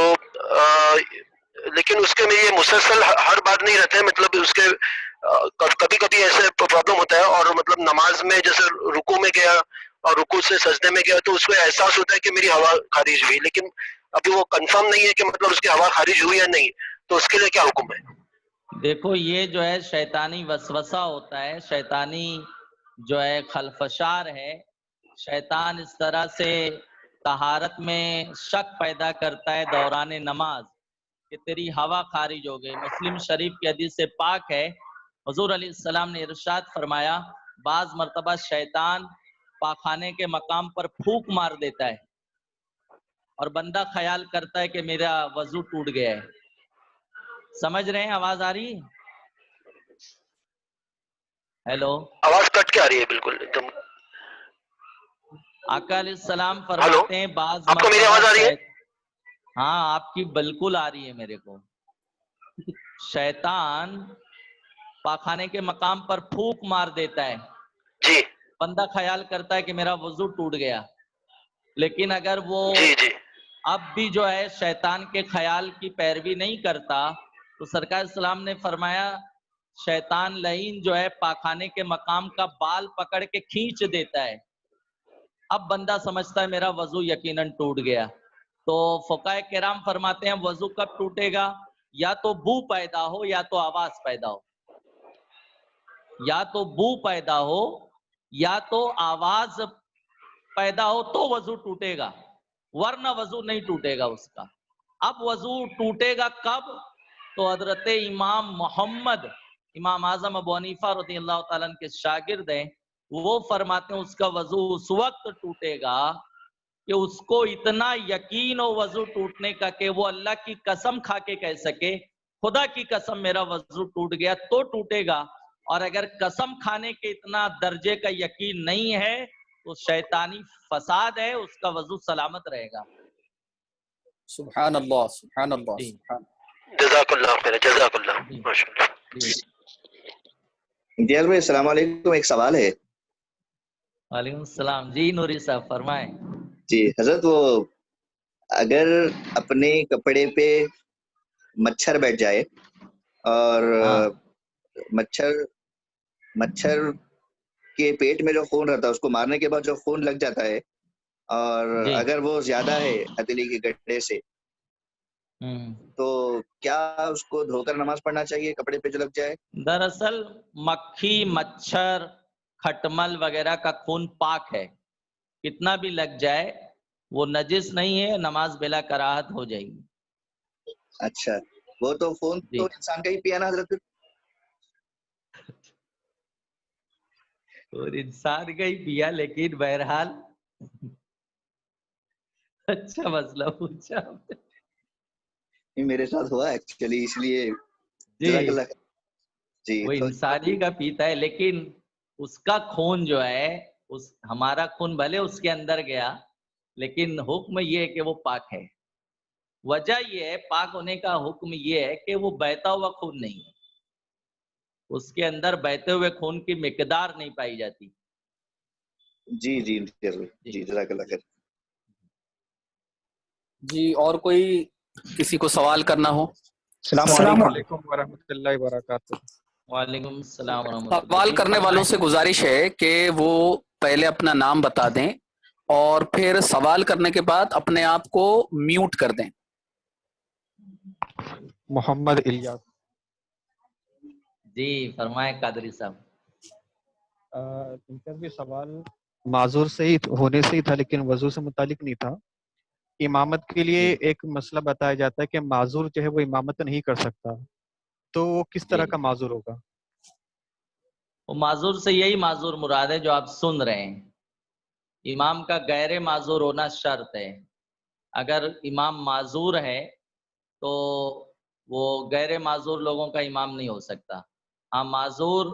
S5: लेकिन उसके में ये मुसलसल हर बार नहीं रहते हैं, मतलब उसके कभी कभी ऐसे प्रॉब्लम होता है, और मतलब नमाज में जैसे रुकू में गया और रुकू से सजदे में गया तो उसको एहसास होता है कि मेरी हवा खारिज हुई, लेकिन अभी वो कंफर्म नहीं है कि मतलब उसकी हवा खारिज हुई या नहीं, तो उसके लिए क्या हुक्म है?
S2: देखो, ये जो है शैतानी वसवसा होता है, शैतानी जो है खलफशार है। शैतान इस तरह से तहारत में शक पैदा करता है दौरान नमाज कि तेरी हवा खारिज हो गई। मुस्लिम शरीफ की हदीस से पाक है, हुजूर अलैहिस्सलाम ने इरशाद फरमाया, बाज मर्तबा शैतान पाखाने के मकाम पर फूंक मार देता है और बंदा ख्याल करता है कि मेरा वजू टूट गया है। समझ रहे हैं? आवाज आ रही है? हेलो।
S5: आवाज कट के आ रही है बिल्कुल एकदम।
S2: आका अलैहिस्सलाम
S5: हेलो,
S2: फरमाते हैं बाज
S5: आपको मेरी
S2: मर्तबा
S5: आवाज आ रही है?
S2: हाँ, आपकी बिल्कुल आ रही है मेरे को। शैतान पाखाने के मकाम पर फूंक मार देता है,
S5: जी
S2: बंदा ख्याल करता है कि मेरा वजू टूट गया, लेकिन अगर वो
S5: जी जी।
S2: अब भी जो है शैतान के ख्याल की पैरवी नहीं करता तो सरकार सलाम ने फरमाया, शैतान लईन जो है पाखाने के मकाम का बाल पकड़ के खींच देता है। अब बंदा समझता है मेरा वजू यकीनन टूट गया। तो फुकाए केराम फरमाते हैं वजू कब टूटेगा, या तो बू पैदा हो या तो आवाज पैदा हो, या तो बू पैदा हो या तो आवाज पैदा हो तो वजू टूटेगा, वरना वजू नहीं टूटेगा उसका। अब वजू टूटेगा कब? तो हजरत इमाम मोहम्मद, इमाम आजम अबू हनीफा रज़ियल्लाहु ताला अन्हु के शागिर्द हैं, वो फरमाते हैं उसका वजू उस वक्त टूटेगा कि उसको इतना यकीन हो वजू टूटने का कि वो अल्लाह की कसम खा के कह सके, खुदा की कसम मेरा वजू टूट गया, तो टूटेगा। और अगर कसम खाने के इतना दर्जे का यकीन नहीं है तो शैतानी फसाद है, उसका वजू सलामत रहेगा।
S1: सुभान अल्लाह, सुभान अल्लाह,
S2: जी
S1: सुभान।
S5: जज़ाकल्लाह खैर, जज़ाकल्लाह,
S2: जी
S5: माशाअल्लाह।
S2: जी।
S6: इम्तियाज भाई अस्सलाम वालेकुम, एक सवाल है।
S2: वालेकुम सलाम जी, नूरी साहब फरमाएं।
S6: जी हजरत, वो अगर अपने कपड़े पे मच्छर बैठ जाए और
S2: हाँ
S6: मच्छर मच्छर के पेट में जो खून रहता है उसको मारने के बाद जो खून लग जाता है, और
S2: जी।
S6: अगर वो ज्यादा है हथेली के गड्ढे से, तो क्या उसको धोकर नमाज पढ़ना चाहिए कपड़े पे जो लग जाए?
S2: दरअसल मक्खी, मच्छर, खटमल वगैरह का खून पाक है, कितना भी लग जाए वो नजिस नहीं है, नमाज बिला कराहत हो जाएगी।
S6: अच्छा, वो तो खून
S2: जी।
S6: तो इंसान का ही पिया ना हजरत।
S2: और इंसान का ही पिया, लेकिन बहरहाल अच्छा मसला पूछा आपने।
S6: یہ میرے ساتھ ہوا ایکچولی، اس لیے
S2: جی
S6: جزاک اللہ خیر۔ جی
S2: وہ
S6: تو
S2: انسانی کا پیتا ہے، لیکن اس کا خون جو ہے، اس ہمارا خون بھلے اس کے اندر گیا، لیکن حکم یہ ہے کہ وہ پاک ہے۔ وجہ یہ ہے، پاک ہونے کا حکم یہ ہے کہ وہ بہتا ہوا خون نہیں ہے، اس کے اندر بہتے ہوئے خون کی مقدار نہیں پائی جاتی۔
S6: جی جی ضرور، جی جزاک اللہ خیر۔
S1: جی اور کوئی کسی کو سوال کرنا ہو؟
S4: السلام علیکم ورحمۃ اللہ وبرکاتہ۔
S2: وعلیکم السلام ورحمۃ اللہ۔
S1: سوال
S2: جی
S1: کرنے والوں
S2: فرمائیں۔
S1: سے گزارش ہے کہ وہ پہلے اپنا نام بتا دیں اور پھر سوال کرنے کے بعد اپنے آپ کو میوٹ کر دیں۔
S4: محمد الیاس۔
S2: جی فرمائیں قادری صاحب۔
S4: ان کا بھی سوال معذور سے ہی ہونے سے ہی تھا، لیکن وضو سے متعلق نہیں تھا۔ امامت کے لیے
S2: جی
S4: ایک مسئلہ بتایا جاتا ہے کہ معذور جو ہے وہ امامت نہیں کر سکتا، تو وہ کس طرح
S2: جی
S4: کا معذور ہوگا؟
S2: وہ معذور سے یہی معذور مراد ہے جو آپ سن رہے ہیں۔ امام کا غیر معذور ہونا شرط ہے۔ اگر امام معذور ہے تو وہ غیر معذور لوگوں کا امام نہیں ہو سکتا۔ ہاں معذور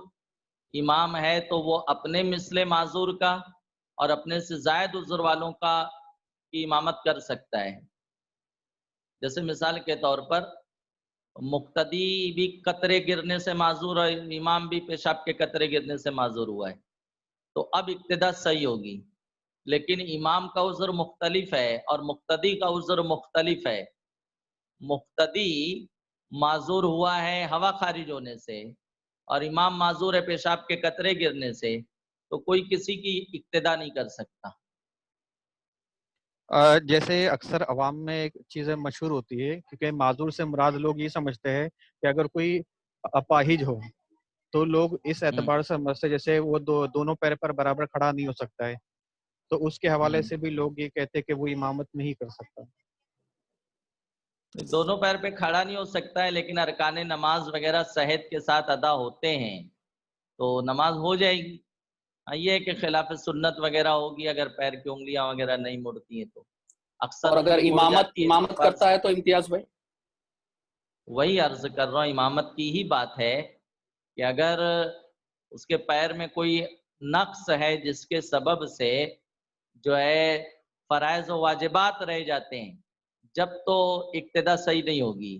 S2: امام ہے تو وہ اپنے مثل معذور کا اور اپنے سے زائد عذر والوں کا کی امامت کر سکتا ہے۔ جیسے مثال کے طور پر مقتدی بھی قطرے گرنے سے معذور ہے، امام بھی پیشاب کے قطرے گرنے سے معذور ہوا ہے، تو اب اقتدا صحیح ہوگی۔ لیکن امام کا عذر مختلف ہے اور مقتدی کا عذر مختلف ہے۔ مقتدی معذور ہوا ہے ہوا خارج ہونے سے اور امام معذور ہے پیشاب کے قطرے گرنے سے، تو کوئی کسی کی اقتدا نہیں کر سکتا۔
S4: جیسے اکثر عوام میں ایک چیزیں مشہور ہوتی ہے، کیونکہ معذور سے مراد لوگ یہ سمجھتے ہیں کہ اگر کوئی اپاہج ہو تو لوگ اس اعتبار سے سمجھتے جیسے وہ دونوں پیر پر برابر کھڑا نہیں ہو سکتا ہے، تو اس کے حوالے سے بھی لوگ یہ کہتے ہیں کہ وہ امامت نہیں کر سکتا۔
S2: دونوں پیر پہ کھڑا نہیں ہو سکتا ہے، لیکن ارکان نماز وغیرہ صحت کے ساتھ ادا ہوتے ہیں تو نماز ہو جائے گی۔ یہ ہے کہ خلاف سنت وغیرہ ہوگی اگر پیر کی انگلیاں وغیرہ نہیں مڑتی ہیں تو اکثر
S1: اور اگر
S2: انگلی مڑ جاتی ہے
S1: امامت
S2: فرض
S1: کرتا ہے تو امتیاز بھائی؟
S2: وہی عرض کر رہا ہوں، امامت کی ہی بات ہے کہ اگر اس کے پیر میں کوئی نقص ہے جس کے سبب سے جو ہے فرائض و واجبات رہ جاتے ہیں، جب تو اقتدا صحیح نہیں ہوگی۔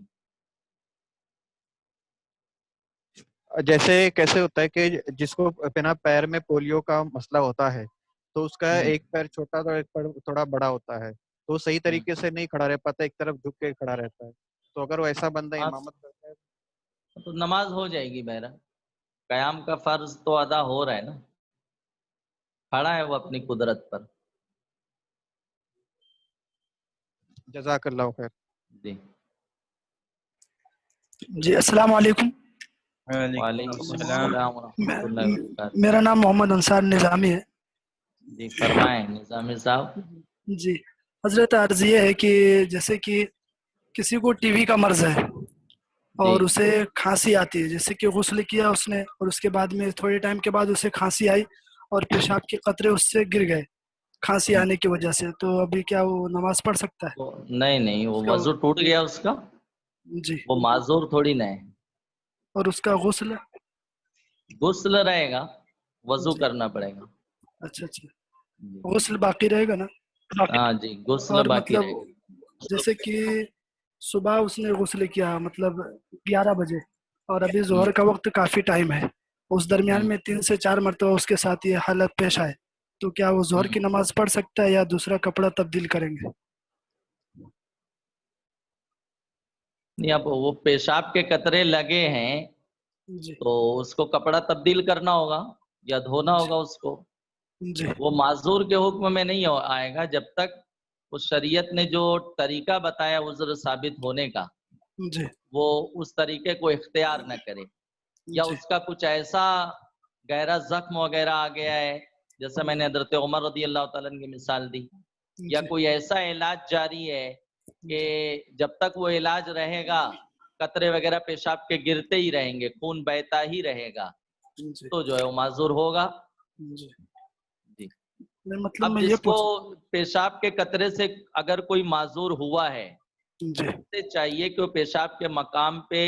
S4: جیسے کیسے ہوتا ہے کہ جس کو بنا پیر میں پولیو کا مسئلہ ہوتا ہے تو اس کا ایک پیر چھوٹا تو ایک پیر تھوڑا بڑا ہوتا ہے، تو وہ صحیح طریقے سے نہیں کھڑا رہ پاتا، ایک طرف جھک کے کھڑا رہتا ہے، تو اگر وہ ایسا بندہ امامت کرتا ہے
S2: تو نماز ہو جائے گی بہرا، قیام کا فرض تو ادا ہو رہا ہے نا، کھڑا ہے وہ اپنی قدرت پر۔
S4: جزاک اللہ خیر۔
S2: جی
S7: جی السلام علیکم۔
S2: وعلیکم السلام ورحمۃ اللہ وبرکاتہ۔
S7: میرا نام محمد انصار نظامی ہے۔
S2: جی فرمائیں نظامی صاحب۔
S7: جی حضرت عرض یہ ہے کہ جیسے کہ کسی کو ٹی وی کا مرض ہے اور اسے کھانسی آتی ہے، جیسے کہ غسل کیا اس نے اور اس کے بعد میں تھوڑے ٹائم کے بعد اسے کھانسی آئی اور پیشاب کے قطرے اس سے گر گئے کھانسی آنے کی وجہ سے، تو ابھی کیا وہ نماز پڑھ سکتا ہے؟
S2: نہیں وہ وضو ٹوٹ گیا اس کا،
S7: جی
S2: وہ معذور تھوڑی نہ ہے۔
S7: اور اس کا
S2: غسل رہے گا، وضو کرنا پڑے گا۔
S7: اچھا غسل باقی رہے گا نا؟
S2: ہاں جی غسل باقی رہے گا۔
S7: جیسے کہ صبح اس نے غسل کیا مطلب 11 بجے اور ابھی ظہر کا وقت کافی ٹائم ہے، اس درمیان میں 3 سے 4 مرتبہ اس کے ساتھ یہ حالت پیش آئے، تو کیا وہ ظہر کی نماز پڑھ سکتا ہے یا دوسرا کپڑا تبدیل کریں گے؟
S2: نہیں، اب وہ پیشاب کے قطرے لگے ہیں تو اس کو کپڑا تبدیل کرنا ہوگا یا دھونا ہوگا اس کو۔ وہ معذور کے حکم میں نہیں آئے گا جب تک اس شریعت نے جو طریقہ بتایا عذر ثابت ہونے کا وہ اس طریقے کو اختیار نہ کرے، یا اس کا کچھ ایسا گہرا زخم وغیرہ آ گیا ہے جیسے میں نے حضرت عمر رضی اللہ تعالیٰ عنہ کی مثال دی، یا کوئی ایسا علاج جاری ہے کہ جب تک وہ علاج رہے گا قطرے وغیرہ پیشاب کے گرتے ہی رہیں گے، خون بہتا ہی رہے گا، تو جو ہے وہ معذور ہوگا۔ جی اب جس کو پیشاب کے قطرے سے اگر کوئی معذور ہوا ہے
S7: जी
S2: से चाहिए कि वो पेशाब के मकाम पे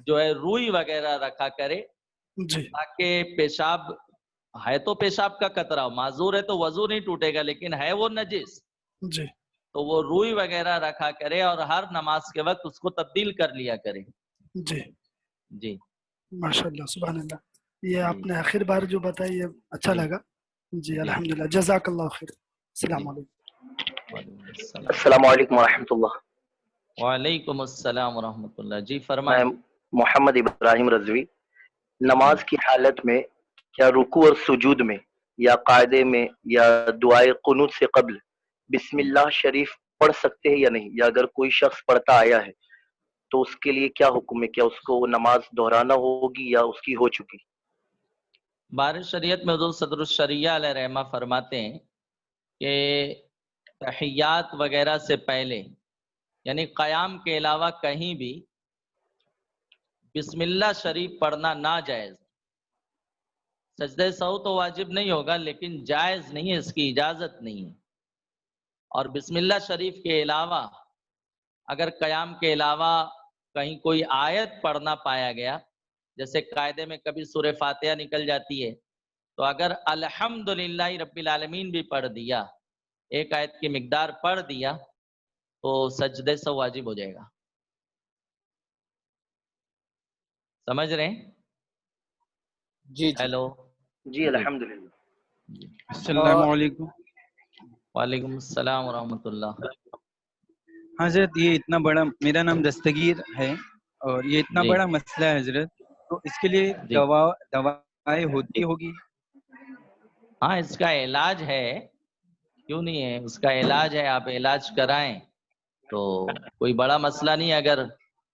S2: जो है रुई वगैरह रखा करे,
S7: जी
S2: ताकि पेशाब है तो पेशाब का कतरा, माजूर है तो वजू नहीं टूटेगा, लेकिन है वो नजिस,
S7: जी
S2: तो वो रुई वगैरह रखा करे और हर नमाज के वक्त उसको तब्दील कर लिया करे।
S7: जी
S2: जी
S7: माशाल्लाह सुभान अल्लाह। ये
S2: जी
S7: आपने आखिर बार जो बताई ये अच्छा
S2: जी
S7: लगा। जी
S2: जी
S7: अल्हम्दुलिल्लाह, जज़ाकल्लाह खैर। अस्सलाम
S2: जी।
S7: वालेकुम।
S2: वालेकुम अस्सलाम।
S5: अस्सलाम वालेकुम रहमतुल्लाह।
S2: वालेकुम अस्सलाम वरहमतुल्लाह। जी
S5: मैं
S2: फरमाएं।
S5: मोहम्मद इब्राहिम रजवी।
S2: जी
S5: नमाज की हालत में क्या रुकू और सुजूद में या कायदे में या दुआए कुनूत से कब्ल बिस्मिल्लाह शरीफ पढ़ सकते हैं या नहीं, या अगर कोई शख्स पढ़ता आया है तो उसके लिए क्या हुक्म है, क्या उसको वो नमाज दोहराना होगी या उसकी हो चुकी?
S2: बारिश शरीयत में हुज़ूर सदरुल शरिया अलैहि रहमा फरमाते हैं कि तहियात वगैरह से पहले यानी क़याम के अलावा कहीं भी बिस्मिल्लाह शरीफ पढ़ना नाजायज़। सजदे सहू तो वाजिब नहीं होगा, लेकिन जायज़ नहीं है, इसकी इजाज़त नहीं है। और बिस्मिल्लाह शरीफ के अलावा अगर क़याम के अलावा कहीं कोई आयत पढ़ना पाया गया, जैसे कायदे में कभी सूरह फातिहा निकल जाती है, तो अगर अल्हम्दुलिल्लाहि रब्बिल आलमीन भी पढ़ दिया, एक आयत की मिकदार पढ़ दिया, तो सजदे से वाजिब हो जाएगा। समझ रहे हैं?
S1: जी जी।
S2: हेलो
S5: जी
S2: जी
S5: अल्हम्दुलिल्लाह।
S2: जी।
S8: अस्सलाम वालेकुम।
S2: वालेकुम अस्सलाम वरहमतुल्लाह।
S8: हजरत ये इतना बड़ा, मेरा नाम दस्तगीर है और ये इतना
S2: जी
S8: बड़ा मसला है हजरत, तो इसके लिए
S2: जी।
S8: दवाएं होती होगी?
S2: हाँ, इसका इलाज है, क्यों नहीं है, उसका इलाज है, आप इलाज कराएं तो कोई बड़ा मसला नहीं है। अगर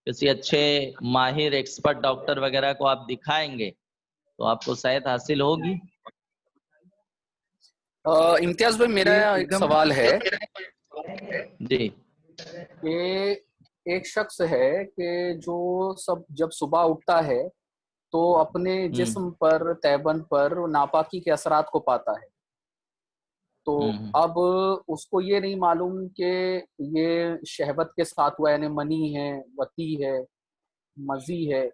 S2: किसी अच्छे माहिर एक्सपर्ट डॉक्टर वगैरह को आप दिखाएंगे तो आपको सेहत हासिल होगी।
S1: इम्तियाज भाई, मेरा
S8: ये
S1: एक
S8: एकदम
S1: सवाल है
S2: जी
S1: कि एक शख्स है कि जो जब सुबह उठता है तो अपने जिस्म पर, तैबन पर नापाकी के असरात को पाता है। तो अब उसको ये नहीं मालूम कि ये शहवत के साथ हुआ, यानी मनी है, वती है, मजी है।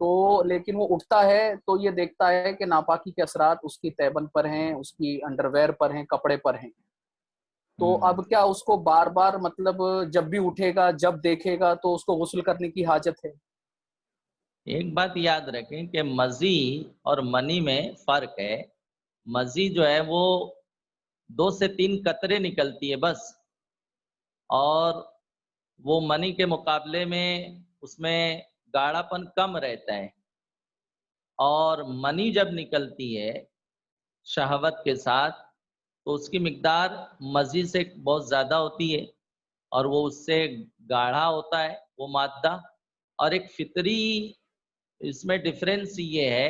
S1: तो लेकिन वो उठता है तो ये देखता है कि नापाकी के असरात उसकी तैबन पर हैं, उसकी अंडरवेयर पर हैं, कपड़े पर हैं। तो अब क्या उसको बार बार, मतलब जब भी उठेगा, जब देखेगा, तो उसको गुस्ल करने की हाजत है?
S2: एक बात याद रखें कि मजी और मनी में फर्क है। मजी जो है वो 2 से 3 कतरे निकलती है बस, और वो मनी के मुकाबले में उसमें गाढ़ापन कम रहता है। और मनी जब निकलती है शहवत के साथ तो उसकी मिकदार मजी से बहुत ज़्यादा होती है और वो उससे गाढ़ा होता है वो मादा। और एक फितरी इसमें डिफरेंस ये है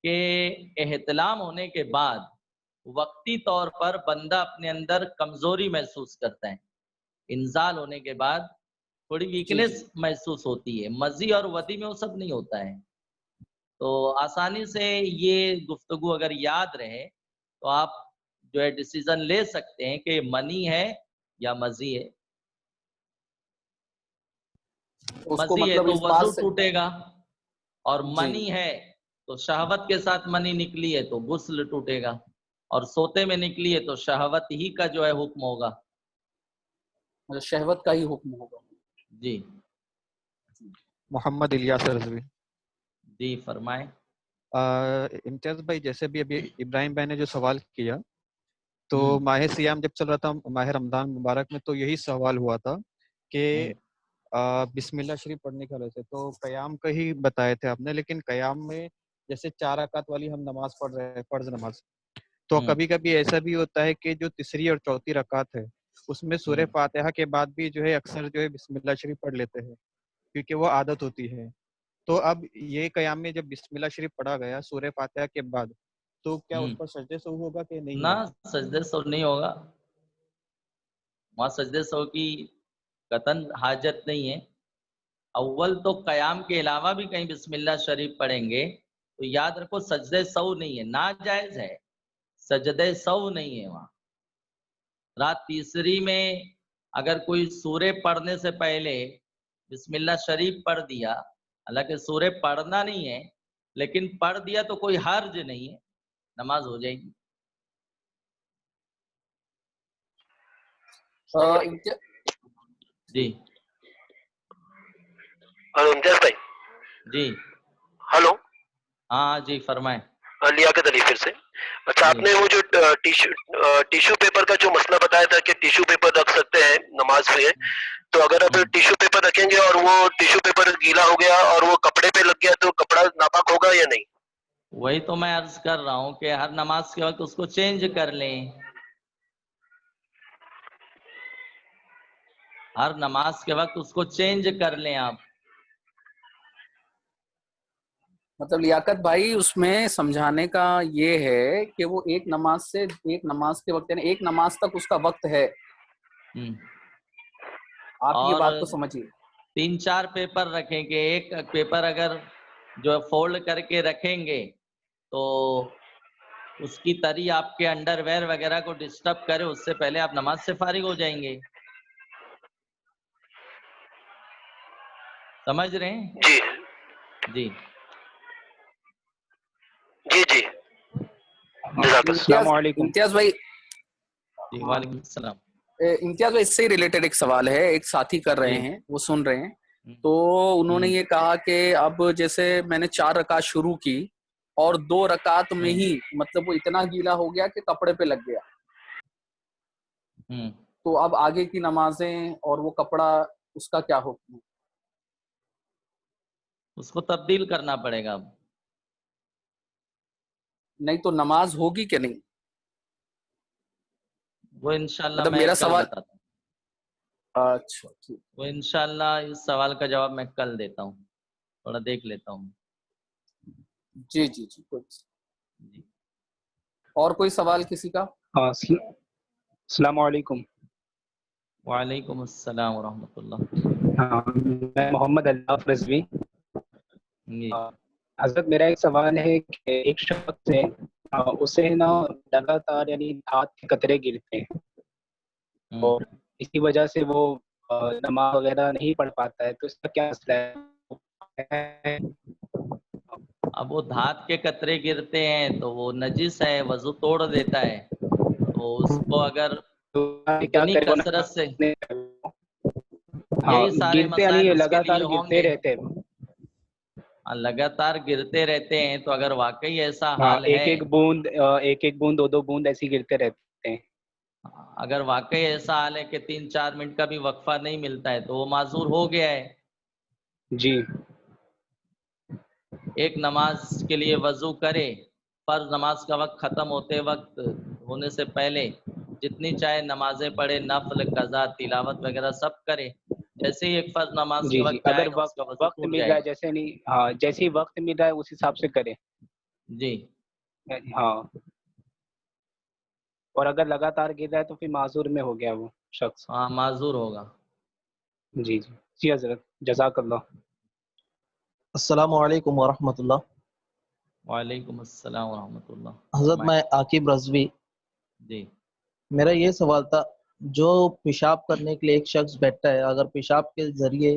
S2: कि एहतलाम होने के बाद वक्ती तौर पर बंदा अपने अंदर कमज़ोरी महसूस करता है। इंजाल होने के बाद थोड़ी
S1: जी जी।
S2: वीकनेस महसूस होती है। मजी और वदी में वो सब नहीं होता है। तो आसानी से ये गुफ्तगू अगर याद रहे तो आप जो है डिसीजन ले सकते हैं कि मनी है या मजी है।
S1: उसको
S2: मजी है
S1: मतलब
S2: तो
S1: इस बात
S2: वजू
S1: से।
S2: टूटेगा, और
S1: जी।
S2: मनी है तो शहवत के साथ मनी निकली है तो गुस्ल टूटेगा, और सोते में निकली है तो शहवत ही का जो है हुक्म होगा।
S1: मतलब शहवत का ही हुक्म होगा।
S2: जी
S4: मोहम्मद इलियास रजवी।
S2: जी फरमाएं।
S4: इम्तियाज भाई, जैसे भी अभी इब्राहिम भाई ने जो सवाल किया, तो
S2: हम्म
S4: माह सियाम जब चल रहा था, माह रमजान मुबारक में, तो यही सवाल हुआ था कि
S2: हम्म
S4: बिस्मिल्लाह शरीफ पढ़ने के वाले से तो कयाम का ही बताए थे आपने, लेकिन कयाम में जैसे 4 रकात वाली हम नमाज पढ़ रहे हैं, फर्ज नमाज, तो
S2: हम्म
S4: कभी कभी ऐसा भी होता है कि जो तीसरी और चौथी रकात है उसमें सूरह
S2: हम्म
S4: फातिहा के बाद भी जो है अक्सर जो है बिस्मिल्लाह शरीफ पढ़ लेते हैं, क्योंकि वो आदत होती है। तो अब ये कयाम में जब बिस्मिल्लाह शरीफ पढ़ा गया सूरह फातिहा के बाद, तो क्या उस
S2: हम्म।
S4: पर सजदे से होगा कि नहीं
S2: ना,
S4: होगा?
S2: सजदे सो नहीं होगा, वहाँ सजदे सो की कतन हाजत नहीं है। अव्वल तो कयाम के अलावा भी कहीं बिस्मिल्लाह शरीफ पढ़ेंगे तो याद रखो सजदे सऊ नहीं है, नाजायज है, सजदे सऊ नहीं है। वहाँ रात तीसरी में اگر کوئی سورہ پڑھنے سے پہلے بسم اللہ شریف پڑھ دیا، حالانکہ سورہ پڑھنا نہیں ہے لیکن پڑھ دیا تو کوئی حرج نہیں ہے، نماز ہو جائے گی۔ جی
S5: ہلو امتیاز بھائی،
S2: جی
S5: ہلو
S2: ہاں جی فرمائیں۔
S5: لیاقت علی پھر سے۔ اچھا، آپ
S2: جی
S5: نے وہ جو ٹیشو پیپر کا جو مسئلہ بتایا تھا کہ ٹیشو پیپر رکھ سکتے ہیں نماز میں، تو اگر آپ ٹیشو پیپر رکھیں گے اور وہ ٹیشو پیپر گیلا ہو گیا اور وہ کپڑے پہ لگ گیا تو کپڑا ناپاک ہوگا یا نہیں؟
S2: وہی تو میں عرض کر رہا ہوں کہ ہر نماز کے وقت اس کو چینج کر لیں، ہر نماز کے وقت اس کو چینج کر لیں آپ۔
S1: مطلب لیاقت بھائی اس میں سمجھانے کا یہ ہے کہ وہ ایک نماز سے ایک نماز کے وقت، یعنی ایک نماز تک اس کا وقت ہے، آپ یہ
S2: اور
S1: بات کو سمجھیے۔
S2: 3-4 پیپر رکھیں گے، ایک پیپر اگر جو فولڈ کر کے رکھیں گے تو اس کی تری آپ کے انڈر ویئر وغیرہ کو ڈسٹرب کرے اس سے پہلے آپ نماز سے فارغ ہو جائیں گے، سمجھ رہے ہیں؟
S5: جی
S2: جی
S5: جی جی، جزاک اللہ۔
S4: السلام علیکم۔
S1: امتیاز بھائی،
S2: جی وعلیکم السلام۔
S1: امتیاز بھائی اس سے ریلیٹڈ ایک سوال ہے، ایک ساتھی کر رہے ہیں، وہ سن رہے ہیں، تو انہوں نے یہ کہا کہ اب جیسے میں نے 4 رکعت شروع کی اور 2 رکعت میں ہی مطلب وہ اتنا گیلا ہو گیا کہ کپڑے پہ لگ گیا، تو اب آگے کی نمازیں اور وہ کپڑا اس کا کیا حکم ہے؟
S2: اس کو تبدیل کرنا پڑے گا اب۔
S1: نہیں تو نماز ہوگی کہ نہیں؟
S2: وہ انشاءاللہ
S1: مطلب
S2: میں
S1: میرا
S2: کل
S1: سوال،
S2: بتاتا ہوں،
S1: اچھا ٹھیک،
S2: وہ انشاءاللہ اس سوال کا جواب میں کل دیتا ہوں، تھوڑا دیکھ لیتا ہوں۔
S1: جی جی جی، کوئی
S2: جی
S1: اور کوئی سوال کسی کا؟
S9: السلام علیکم۔
S2: وعلیکم السلام ورحمۃ اللہ۔
S9: ہاں، میں محمد الطاف رضوی۔
S2: جی
S9: حضرت میرا ایک سوال ہے کہ ایک شخص ہے، اسے نا لگاتار یعنی ہاتھ کے قطرے گرتے ہیں اور اسی وجہ سے وہ نماز وغیرہ نہیں پڑھ پاتا ہے، تو اس کا کیا مسئلہ ہے؟
S2: اب وہ دھات کے قطرے گرتے ہیں تو وہ نجس ہے، وضو توڑ دیتا ہے، تو اس کو اگر
S9: کیا
S2: اتنی
S9: کرے وہ
S2: کثرت سے،
S9: ہاں
S2: یہی سارے
S9: گرتے
S2: مسائل
S9: یعنی
S2: اس کے
S9: لگاتار
S2: لیے ہوں
S9: گرتے
S2: گے۔
S9: رہتے،
S2: لگاتار گرتے رہتے ہیں تو اگر واقعی ایسا
S9: ہاں
S2: حال
S9: ایک
S2: ہے،
S9: ایک بوند 2 بوند ایسے گرتے رہتے ہیں،
S2: اگر واقعی ایسا حال ہے کہ 3-4 منٹ کا بھی وقفہ نہیں ملتا ہے تو وہ معذور ہو گیا ہے۔
S9: جی
S2: ایک نماز کے لیے وضو کرے، فرض نماز کا وقت ختم ہونے سے پہلے جتنی چاہے نمازیں پڑھے، نفل، قضا، تلاوت وغیرہ سب کرے، جیسے ہی ایک فرض نماز
S9: جی
S2: کا
S9: جی،
S2: وقت جائے
S9: اگر
S2: گا اس کا وضو
S9: وقت
S2: ٹوٹ
S9: مل
S2: جائے
S9: رہا ہے
S2: گا۔
S9: جیسے نہیں، ہاں جیسے ہی وقت مل رہا ہے اس حساب سے کرے،
S2: جی
S9: ہاں، اور اگر لگاتار گر رہا ہے تو پھر معذور میں ہو گیا وہ شخص۔
S2: ہاں معذور ہوگا۔
S9: جی جی جی حضرت، جزاک اللہ۔
S10: السلام علیکم ورحمۃ اللہ۔
S2: وعلیکم السلام ورحمۃ اللہ۔
S10: حضرت میں عاقب رضوی،
S2: جی
S10: میرا یہ سوال تھا، جو پیشاب کرنے کے لیے ایک شخص بیٹھتا ہے، اگر پیشاب کے ذریعے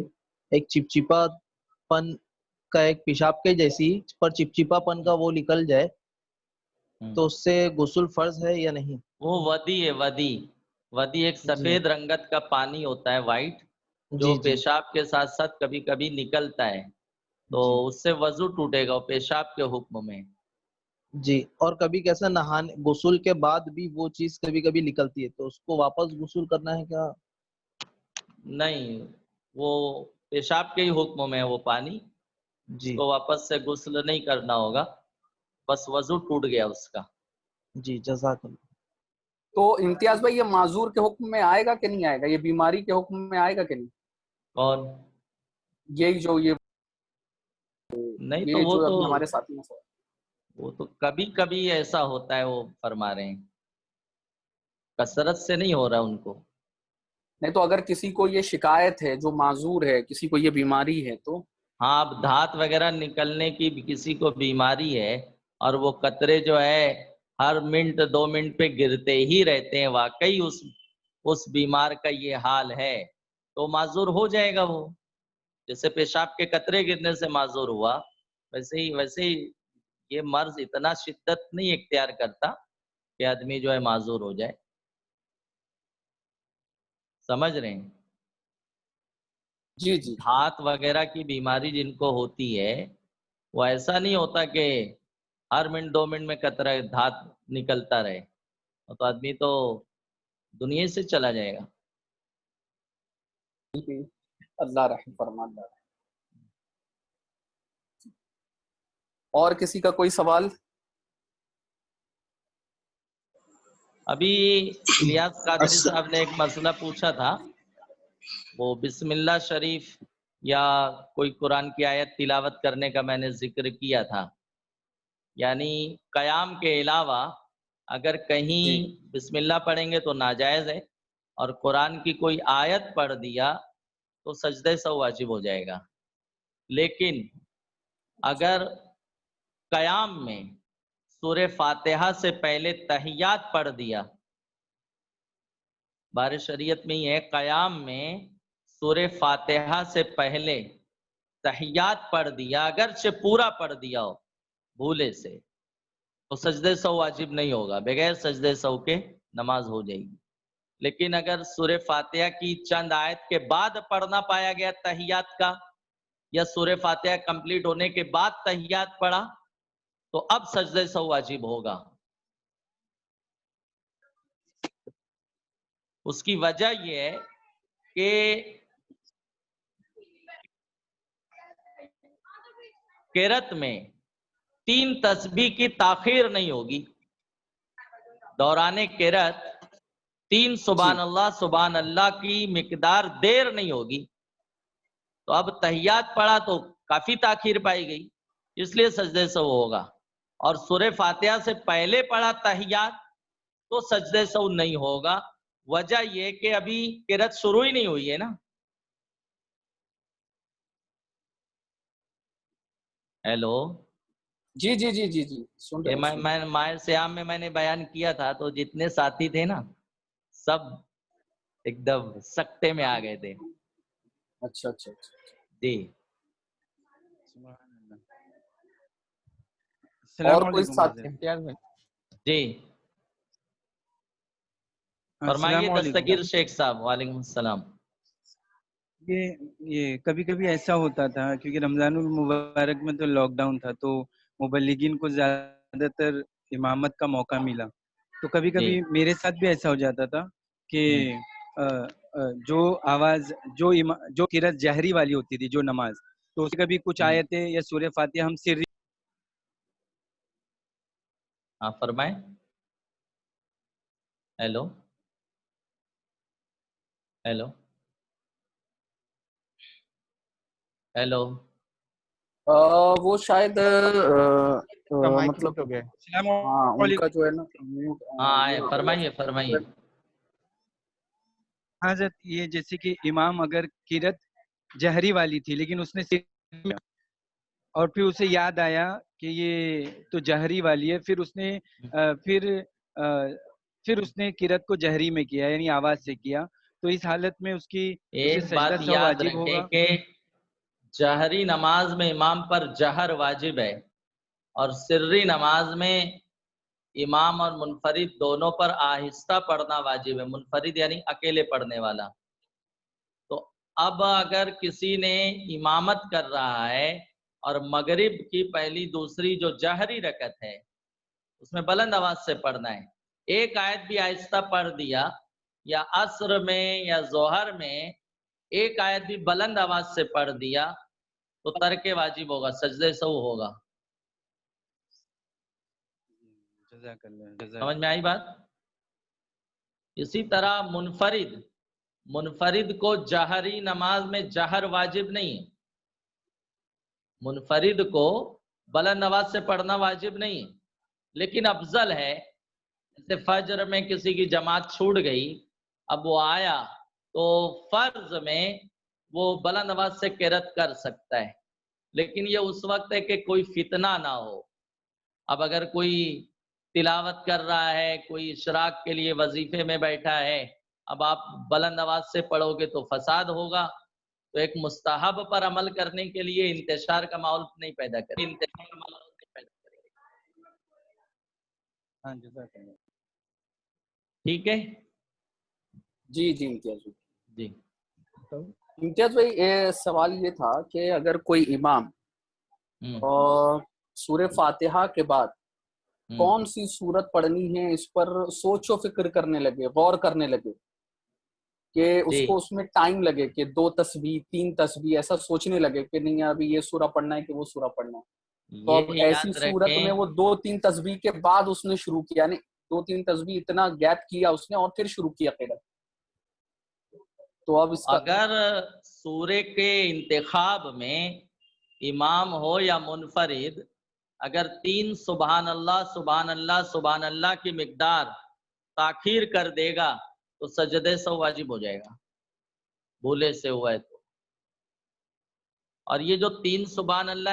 S10: ایک چپچپا پن کا، ایک پیشاب کے جیسی پر چپچپا پن کا وہ نکل جائے تو اس سے غسل فرض ہے یا نہیں؟
S2: وہ ودی ہے، ودی ایک سفید رنگت کا پانی ہوتا ہے، وائٹ، جو
S10: جی جی
S2: پیشاب کے ساتھ ساتھ کبھی کبھی نکلتا ہے، تو
S10: جی
S2: اس سے وضو ٹوٹے گا، وہ پیشاب کے حکم میں۔
S10: جی، اور کبھی کیسا نہانے غسل کے بعد بھی وہ چیز کبھی کبھی نکلتی ہے تو اس کو واپس غسل کرنا ہے کیا؟
S2: نہیں، وہ پیشاب کے ہی حکم میں ہے وہ پانی، اس
S10: جی
S2: کو واپس سے غسل نہیں کرنا ہوگا، بس وضو ٹوٹ گیا اس کا۔
S10: جی جزاک اللہ۔
S1: تو امتیاز بھائی یہ معذور کے حکم میں آئے گا کہ نہیں آئے گا؟ یہ بیماری کے حکم میں آئے گا کہ نہیں؟
S2: کون؟
S1: یہی جو
S2: نہیں تو
S1: یہ جو ابھی ہمارے ساتھی میں سوال،
S2: وہ تو کبھی کبھی ایسا ہوتا ہے، وہ فرما رہے ہیں، کثرت سے نہیں ہو رہا ان کو۔
S1: نہیں تو اگر کسی کو یہ شکایت ہے، جو معذور ہے، کسی کو یہ بیماری ہے تو
S2: ہاں، اب دھات وغیرہ نکلنے کی کسی کو بیماری ہے اور وہ قطرے جو ہے ہر منٹ 2 منٹ پہ گرتے ہی رہتے ہیں، واقعی اس بیمار کا یہ حال ہے تو معذور ہو جائے گا وہ، جیسے پیشاب کے قطرے گرنے سے معذور ہوا، ویسے ہی یہ مرض اتنا شدت نہیں اختیار کرتا کہ آدمی جو ہے معذور ہو جائے. سمجھ رہے ہیں؟
S1: جی جی
S2: ہاتھ وغیرہ کی بیماری جن کو ہوتی ہے وہ ایسا نہیں ہوتا کہ ہر منٹ 2 منٹ میں قطرہ دھات نکلتا رہے، تو آدمی تو دنیا سے چلا جائے گا.
S1: جی، اللہ رحم فرماتا. اور کسی کا کوئی سوال؟
S2: ابھی الیاس قادری صاحب نے ایک مسئلہ پوچھا تھا، وہ بسم اللہ شریف یا کوئی قرآن کی آیت تلاوت کرنے کا میں نے ذکر کیا تھا، یعنی قیام کے علاوہ اگر کہیں بسم اللہ پڑھیں گے تو ناجائز ہے، اور قرآن کی کوئی آیت پڑھ دیا تو سجدہ سہو واجب ہو جائے گا. لیکن اگر قیام میں سورہ فاتحہ سے پہلے تحیات پڑھ دیا، بار شریعت میں یہ ہے قیام میں سورہ فاتحہ سے پہلے تحیات پڑھ دیا، اگرچہ پورا پڑھ دیا ہو بھولے سے، تو سجدہ سہو واجب نہیں ہوگا، بغیر سجدہ سہو کے نماز ہو جائے گی. لیکن اگر سورہ فاتحہ کی چند آیت کے بعد پڑھنا پایا گیا تحیات کا، یا سورہ فاتحہ کمپلیٹ ہونے کے بعد تحیات پڑھا، تو اب سجدہ سہو واجب ہوگا. اس کی وجہ یہ ہے کہ قرأت میں 3 تسبیح کی تاخیر نہیں ہوگی. دوران قرأت 3 سبحان اللہ کی مقدار دیر نہیں ہوگی. تو اب تحیات پڑھا تو کافی تاخیر پائی گئی، اس لیے سجدہ سہو ہوگا. اور سورہ فاتحہ سے پہلے پڑھا تحیات تو سجدہ سہو نہیں ہوگا. وجہ یہ کہ ابھی قرأت شروع ہی نہیں ہوئی ہے نا. ہیلو،
S1: جی جی جی جی جی سن رہے ہیں.
S2: میں ماہ سیام میں نے بیان کیا تھا، تو جتنے ساتھی تھے نا سب ایک دم سکتے میں آ گئے تھے.
S1: اچھا اچھا اچھا
S2: جی.
S8: السلام
S1: اور کوئی
S8: علیکم
S1: ساتھی؟
S2: جی فرمائیے
S8: السلام علیکم.
S2: دستگیر شیخ صاحب. وعلیکم السلام.
S8: یہ کبھی کبھی ایسا ہوتا تھا کیونکہ رمضان المبارک میں تو لاک ڈاؤن تھا، تو مبلغین کو زیادہ تر امامت کا موقع ملا. تو کبھی کبھی میرے ساتھ بھی ایسا ہو جاتا تھا کہ جو آواز جو قرأت جہری والی ہوتی تھی جو نماز، تو اس کبھی کچھ آیتیں یا سورہ فاتحہ ہم سری.
S2: ہاں فرمائیں. Hello hello hello.
S1: وہ شاید مطلب
S8: السلام
S1: ہاں ان کا جو ہے نا
S2: ہاں فرمائیے فرمائیے.
S8: حضرت یہ جیسے کہ امام اگر قرأت جہری والی تھی لیکن اس نے اور پھر اسے یاد آیا کہ یہ تو جہری والی ہے، پھر اس نے قرأت کو جہری میں کیا یعنی آواز سے کیا، تو اس حالت میں اس کی
S2: ایک بات یاد رکھیں کہ جہری نماز میں امام پر جہر واجب ہے، اور سری نماز میں امام اور منفرد دونوں پر آہستہ پڑھنا واجب ہے. منفرد یعنی اکیلے پڑھنے والا. تو اب اگر کسی نے امامت کر رہا ہے اور مغرب کی پہلی دوسری جو جہری رکعت ہے اس میں بلند آواز سے پڑھنا ہے، ایک آیت بھی آہستہ پڑھ دیا، یا عصر میں یا ظہر میں ایک آیت بھی بلند آواز سے پڑھ دیا تو ترک واجب ہوگا، سجدہ سہو ہوگا. سمجھ میں آئی بات؟ اسی طرح منفرد کو جہری نماز میں جہر واجب نہیں ہے. منفرد کو بلند آواز سے پڑھنا واجب نہیں ہے، لیکن افضل ہے. جیسے فجر میں کسی کی جماعت چھوٹ گئی، اب وہ آیا تو فرض میں وہ بلند آواز سے قرأت کر سکتا ہے، لیکن یہ اس وقت ہے کہ کوئی فتنہ نہ ہو. اب اگر کوئی تلاوت کر رہا ہے، کوئی اشراق کے لیے وظیفے میں بیٹھا ہے، اب آپ بلند آواز سے پڑھو گے تو فساد ہوگا. تو ایک مستحب پر عمل کرنے کے لیے انتشار کا ماحول نہیں پیدا کریں.
S8: ہاں جزاک اللہ.
S2: ٹھیک ہے
S1: جی جی امتیاز بھائی.
S2: جی.
S1: امتیاز بھائی سوال یہ تھا کہ اگر کوئی امام اور سورہ فاتحہ کے بعد کون سی سورت پڑھنی ہے اس پر سوچ و فکر کرنے لگے، غور کرنے لگے کہ اس کو اس میں ٹائم لگے کہ 2 تسبیح 3 تسبیح ایسا سوچنے لگے کہ نہیں ابھی یہ سورہ پڑھنا ہے کہ وہ سورہ پڑھنا ہے، تو اب ایسی صورت میں وہ 2-3 تسبیح کے بعد اس نے شروع کیا، یعنی 2-3 تسبیح اتنا گیپ کیا اس نے اور پھر شروع کیا قرأت. تو اب اس کا
S2: اگر سورے کے انتخاب میں امام ہو یا منفرد اگر 3 سبحان اللہ سبحان اللہ سبحان اللہ کی مقدار تاخیر کر دے گا تو سجدے سو واجب ہو جائے گا بھولے سے ہوا ہے تو. اور یہ جو 3 سبحان اللہ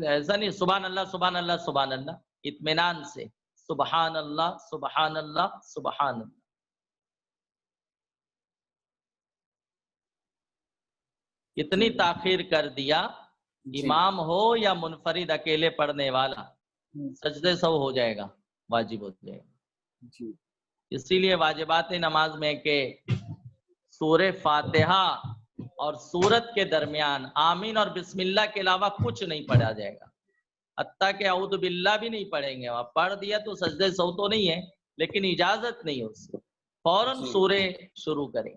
S2: ایسا نہیں سبحان اللہ سبحان اللہ سبحان اللہ، اطمینان سے سبحان اللہ سبحان اللہ سبحان اللہ. اتنی تاخیر کر دیا امام ہو یا منفرد اکیلے پڑھنے والا سجدے سو ہو جائے گا، واجب ہو جائے گا. اسی لیے واجبات نماز میں کہ سورہ فاتحہ اور سورت کے درمیان آمین اور بسم اللہ کے علاوہ کچھ نہیں پڑھا جائے گا، حتیٰ کہ اعوذ باللہ بھی نہیں پڑھیں گے. آپ پڑھ دیا تو سجدے سو تو نہیں ہے لیکن اجازت نہیں ہے اس سے، فوراً سورے شروع کریں.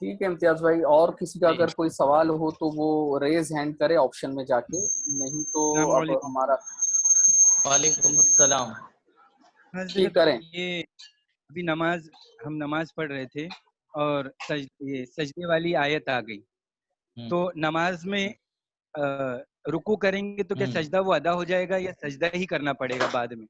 S1: ٹھیک ہے امتیاز بھائی. اور کسی کا اگر کوئی سوال ہو تو وہ ریز ہینڈ کرے آپشن میں جا کے، نہیں تو اب ہمارا.
S2: وعلیکم السلام.
S1: ٹھیک کریں.
S8: یہ ابھی ہم نماز پڑھ رہے تھے اور یہ سجدے والی آیت آ گئی تو نماز میں رکوع کریں گے تو کیا سجدہ وہ ادا ہو جائے گا یا سجدہ ہی کرنا پڑے گا بعد میں؟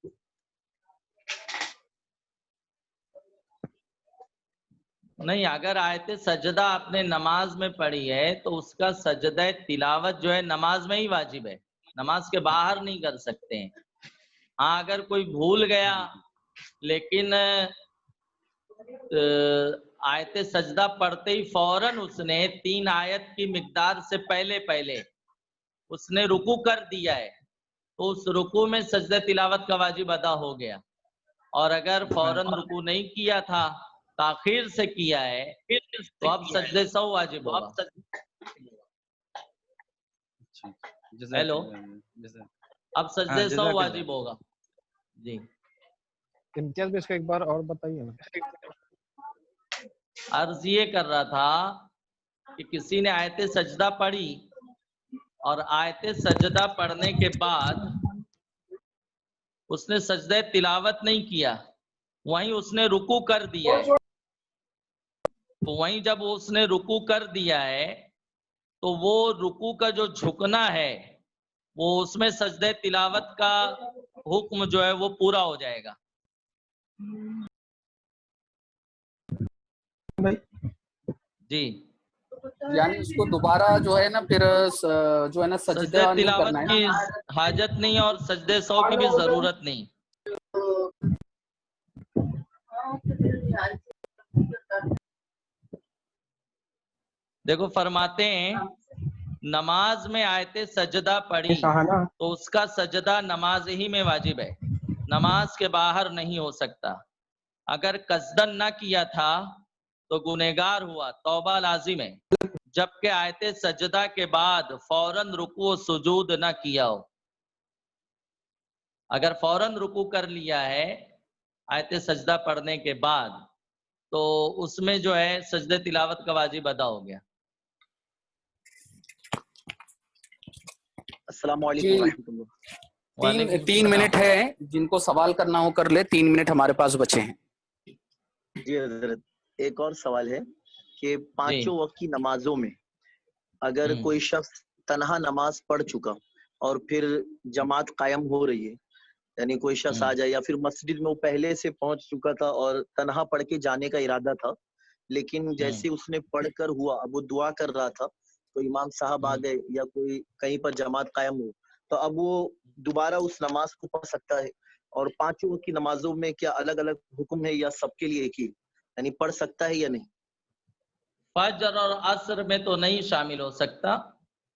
S2: نہیں، اگر آیت سجدہ آپ نے نماز میں پڑھی ہے تو اس کا سجدہ تلاوت جو ہے نماز میں ہی واجب ہے، نماز کے باہر نہیں کر سکتے ہیں. ہاں اگر کوئی بھول گیا لیکن آیت سجدہ پڑھتے ہی فوراً اس نے 3 آیت کی مقدار سے پہلے اس نے رکوع کر دیا ہے تو اس رکوع میں سجدہ تلاوت کا واجب ادا ہو گیا. اور اگر فوراً رکوع نہیں کیا تھا تاخیر سے کیا ہے تو اب سجدے سو واجب ہوگا. ہیلو، اب سجدے سو واجب ہوگا. جی
S4: امتیاز بھی اس کو ایک بار اور بتائیے نا.
S2: عرض یہ کر رہا تھا کہ کسی نے آیت سجدہ پڑھی اور آیت سجدہ پڑھنے کے بعد اس نے سجدہ تلاوت نہیں کیا، وہیں اس نے رکوع کر دیا ہے. تو وہیں جب اس نے رکوع کر دیا ہے تو وہ رکوع کا جو جھکنا ہے وہ اس میں سجدہ تلاوت کا حکم جو ہے وہ پورا ہو جائے گا. جی
S1: یعنی اس کو دوبارہ جو ہے نا پھر جو ہے نا سجدہ نہیں
S2: تلاوت
S1: کرنا ہے
S2: کی
S1: نا.
S2: حاجت نہیں اور سجدے سو کی بھی ضرورت نہیں. دیکھو فرماتے ہیں نماز میں آیت سجدہ پڑھی تو اس کا سجدہ نماز ہی میں واجب ہے، نماز کے باہر نہیں ہو سکتا. اگر قصدن نہ کیا تھا تو گنہگار ہوا، توبہ لازم ہے، جبکہ آیت سجدہ کے بعد فوراً رکوع و سجود نہ کیا ہو. اگر فوراً رکوع کر لیا ہے آیت سجدہ پڑھنے کے بعد تو اس میں جو ہے سجدہ تلاوت کا واجب ادا ہو گیا.
S11: السلام علیکم ورحمۃ اللہ.
S1: 3 منٹ ہے، جن کو سوال کرنا ہو کر لے، 3 منٹ ہمارے پاس بچے ہیں.
S11: جی حضرت ایک اور سوال ہے کہ 5 وقت کی نمازوں میں اگر کوئی شخص تنہا نماز پڑھ چکا اور پھر جماعت قائم ہو رہی ہے، یعنی کوئی شخص آ جائے یا پھر مسجد میں وہ پہلے سے پہنچ چکا تھا اور تنہا پڑھ کے جانے کا ارادہ تھا، لیکن جیسے اس نے پڑھ کر ہوا اب وہ دعا کر رہا تھا تو امام صاحب آ گئے یا کوئی کہیں پر جماعت قائم ہو تو اب وہ دوبارہ اس نماز کو پڑھ سکتا ہے اور پانچوں وقت کی نمازوں میں کیا الگ الگ حکم ہے یا سب کے لیے ایک ہی، یعنی پڑھ سکتا ہے یا نہیں؟
S2: فجر اور عصر میں تو نہیں شامل ہو سکتا،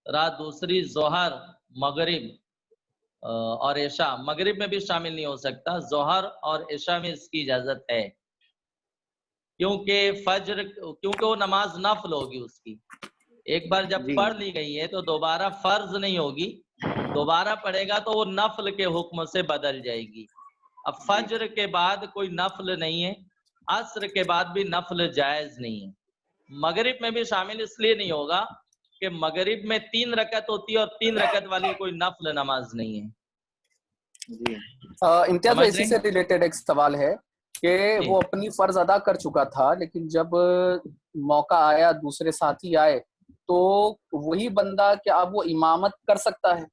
S2: رات دوسری ظہر مغرب اور عشاء، مغرب میں بھی شامل نہیں ہو سکتا، ظہر اور عشاء میں اس کی اجازت ہے، کیونکہ فجر کیونکہ وہ نماز نفل ہوگی اس کی، ایک بار جب
S11: جی
S2: پڑھ لی گئی ہے تو دوبارہ فرض نہیں ہوگی، دوبارہ پڑھے گا تو وہ نفل کے حکم سے بدل جائے گی۔ اب
S11: جی
S2: فجر کے بعد کوئی نفل نہیں ہے، عصر کے بعد بھی نفل جائز نہیں ہے، مغرب میں بھی شامل اس لیے نہیں ہوگا کہ مغرب میں 3 رکعت ہوتی ہے اور 3 رکعت والی کوئی نفل نماز نہیں ہے۔
S11: جی
S1: امتیاز
S2: سمجھ
S1: اسی
S2: رہے
S1: سے
S2: ہیں؟
S1: ریلیٹڈ ایک سوال ہے کہ
S2: جی
S1: وہ اپنی فرض ادا کر چکا تھا، لیکن جب موقع آیا دوسرے ساتھی آئے تو وہی بندہ کیا اب وہ امامت کر سکتا ہے؟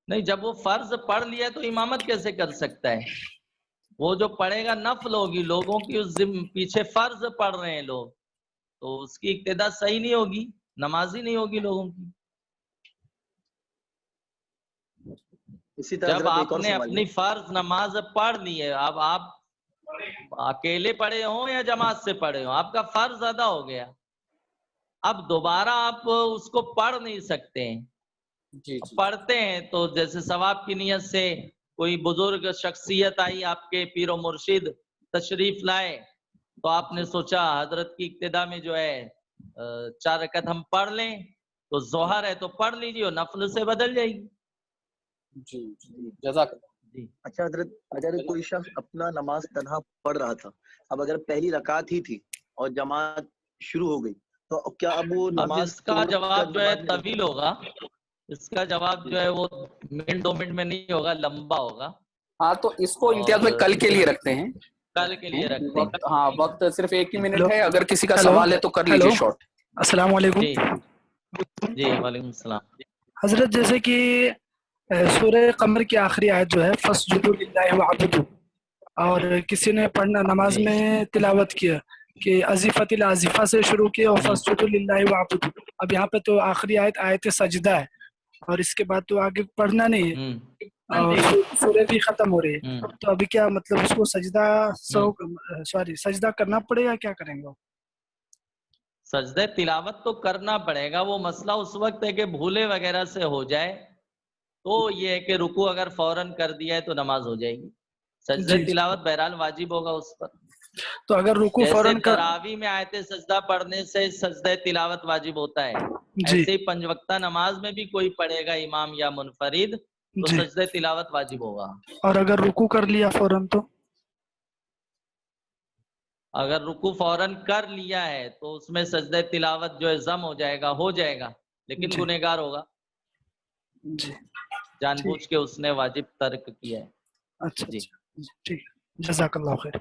S2: نہیں، جب وہ فرض پڑھ لیا تو امامت کیسے کر سکتا ہے؟ وہ جو پڑھے گا نفل ہوگی، لوگوں کی اس پیچھے فرض پڑھ رہے ہیں لوگ، تو اس کی اقتدا صحیح نہیں ہوگی، نماز ہی نہیں ہوگی لوگوں کی۔
S11: اسی طرح
S2: جب
S11: حضرت ایک
S2: آپ
S11: اور
S2: نے
S11: سوال ہے۔
S2: اپنی فرض نماز پڑھ لی ہے، اب آپ اکیلے پڑھے ہوں یا جماعت سے پڑھے ہوں، آپ کا فرض ادا ہو گیا، اب دوبارہ آپ اس کو پڑھ نہیں سکتے ہیں،
S1: جی جی
S2: پڑھتے ہیں تو جیسے ثواب کی نیت سے کوئی بزرگ شخصیت آئی، آپ کے پیر و مرشد تشریف لائے، تو آپ نے سوچا حضرت کی اقتدا میں جو ہے 4 رکعت ہم پڑھ لیں، تو ظہر ہے تو پڑھ لیجیے اور نفل سے بدل جائے گی۔
S1: جی جی جزاک اللہ۔
S2: جی
S11: اچھا حضرت، اگر کوئی شخص اپنا نماز تنہا پڑھ رہا تھا، اب اگر پہلی رکعت ہی تھی اور جماعت شروع ہو گئی، تو کیا اب وہ
S2: اب
S11: نماز
S2: اس کا
S11: توڑ کر
S2: جواب جو ہے
S11: جماعت میں
S2: طویل ہوگا، اس کا جواب جو ہے وہ منٹ 2 منٹ میں نہیں ہوگا، لمبا ہوگا،
S1: ہاں تو اس کو امتیاز
S2: اور
S1: میں کل کے
S2: اس
S1: لیے رکھتے ہیں،
S2: کل کے لیے رکھتے ہیں۔
S1: وقت ہاں وقت صرف 1 ہی منٹ
S7: ہیلو
S1: ہے، اگر کسی کا
S7: ہیلو
S1: سوال ہے تو کر
S7: ہیلو
S1: لیجیے شارٹ۔
S7: السلام علیکم
S2: جی جی وعلیکم السلام۔
S7: حضرت، جیسے کہ سورہ قمر کی آخری آیت جو ہے فَاسْجُدُوا لِلَّهِ وَاعْبُدُوا، اور کسی نے پڑھنا نماز
S2: جی
S7: میں تلاوت کیا کہ عزیفت العازفہ سے شروع کیا اور فَاسْجُدُوا لِلَّهِ وَاعْبُدُوا، اب یہاں پہ تو آخری آیت آیت سجدہ ہے اور اس کے بعد تو آگے پڑھنا نہیں ہے اور سورہ بھی ختم ہو رہی ہے، تو ابھی کیا مطلب اس کو سجدہ کرنا پڑے گا، کیا کریں گے؟
S2: سجدہ تلاوت تو کرنا پڑے گا، وہ مسئلہ اس وقت ہے کہ بھولے وغیرہ سے ہو جائے تو یہ ہے کہ رکوع اگر فوراً کر دیا ہے تو نماز ہو جائے گی، سجدہ
S7: جی
S2: تلاوت بہرحال واجب ہوگا اس پر،
S7: تو اگر رکوع
S2: جیسے
S7: فوراً کا
S2: تراویح میں آیت سجدہ پڑھنے سے سجدہ تلاوت واجب ہوتا ہے،
S7: جی
S2: ایسے ہی 5 وقتہ نماز میں بھی کوئی پڑھے گا امام یا منفرد تو
S7: جی،
S2: سجدہ تلاوت واجب ہوگا۔
S7: اور اگر رکوع کر لیا فوراً تو
S2: اگر رکوع فوراً کر لیا ہے تو اس میں سجدہ تلاوت جو ہے ضم ہو جائے گا لیکن
S7: جی
S2: گنہگار ہوگا،
S7: جی
S2: جان
S7: ٹھیک،
S2: بوجھ کے اس نے واجب ترک کیا ہے۔
S7: اچھا
S2: جی
S7: اچھا ٹھیک، جزاک اللہ خیر۔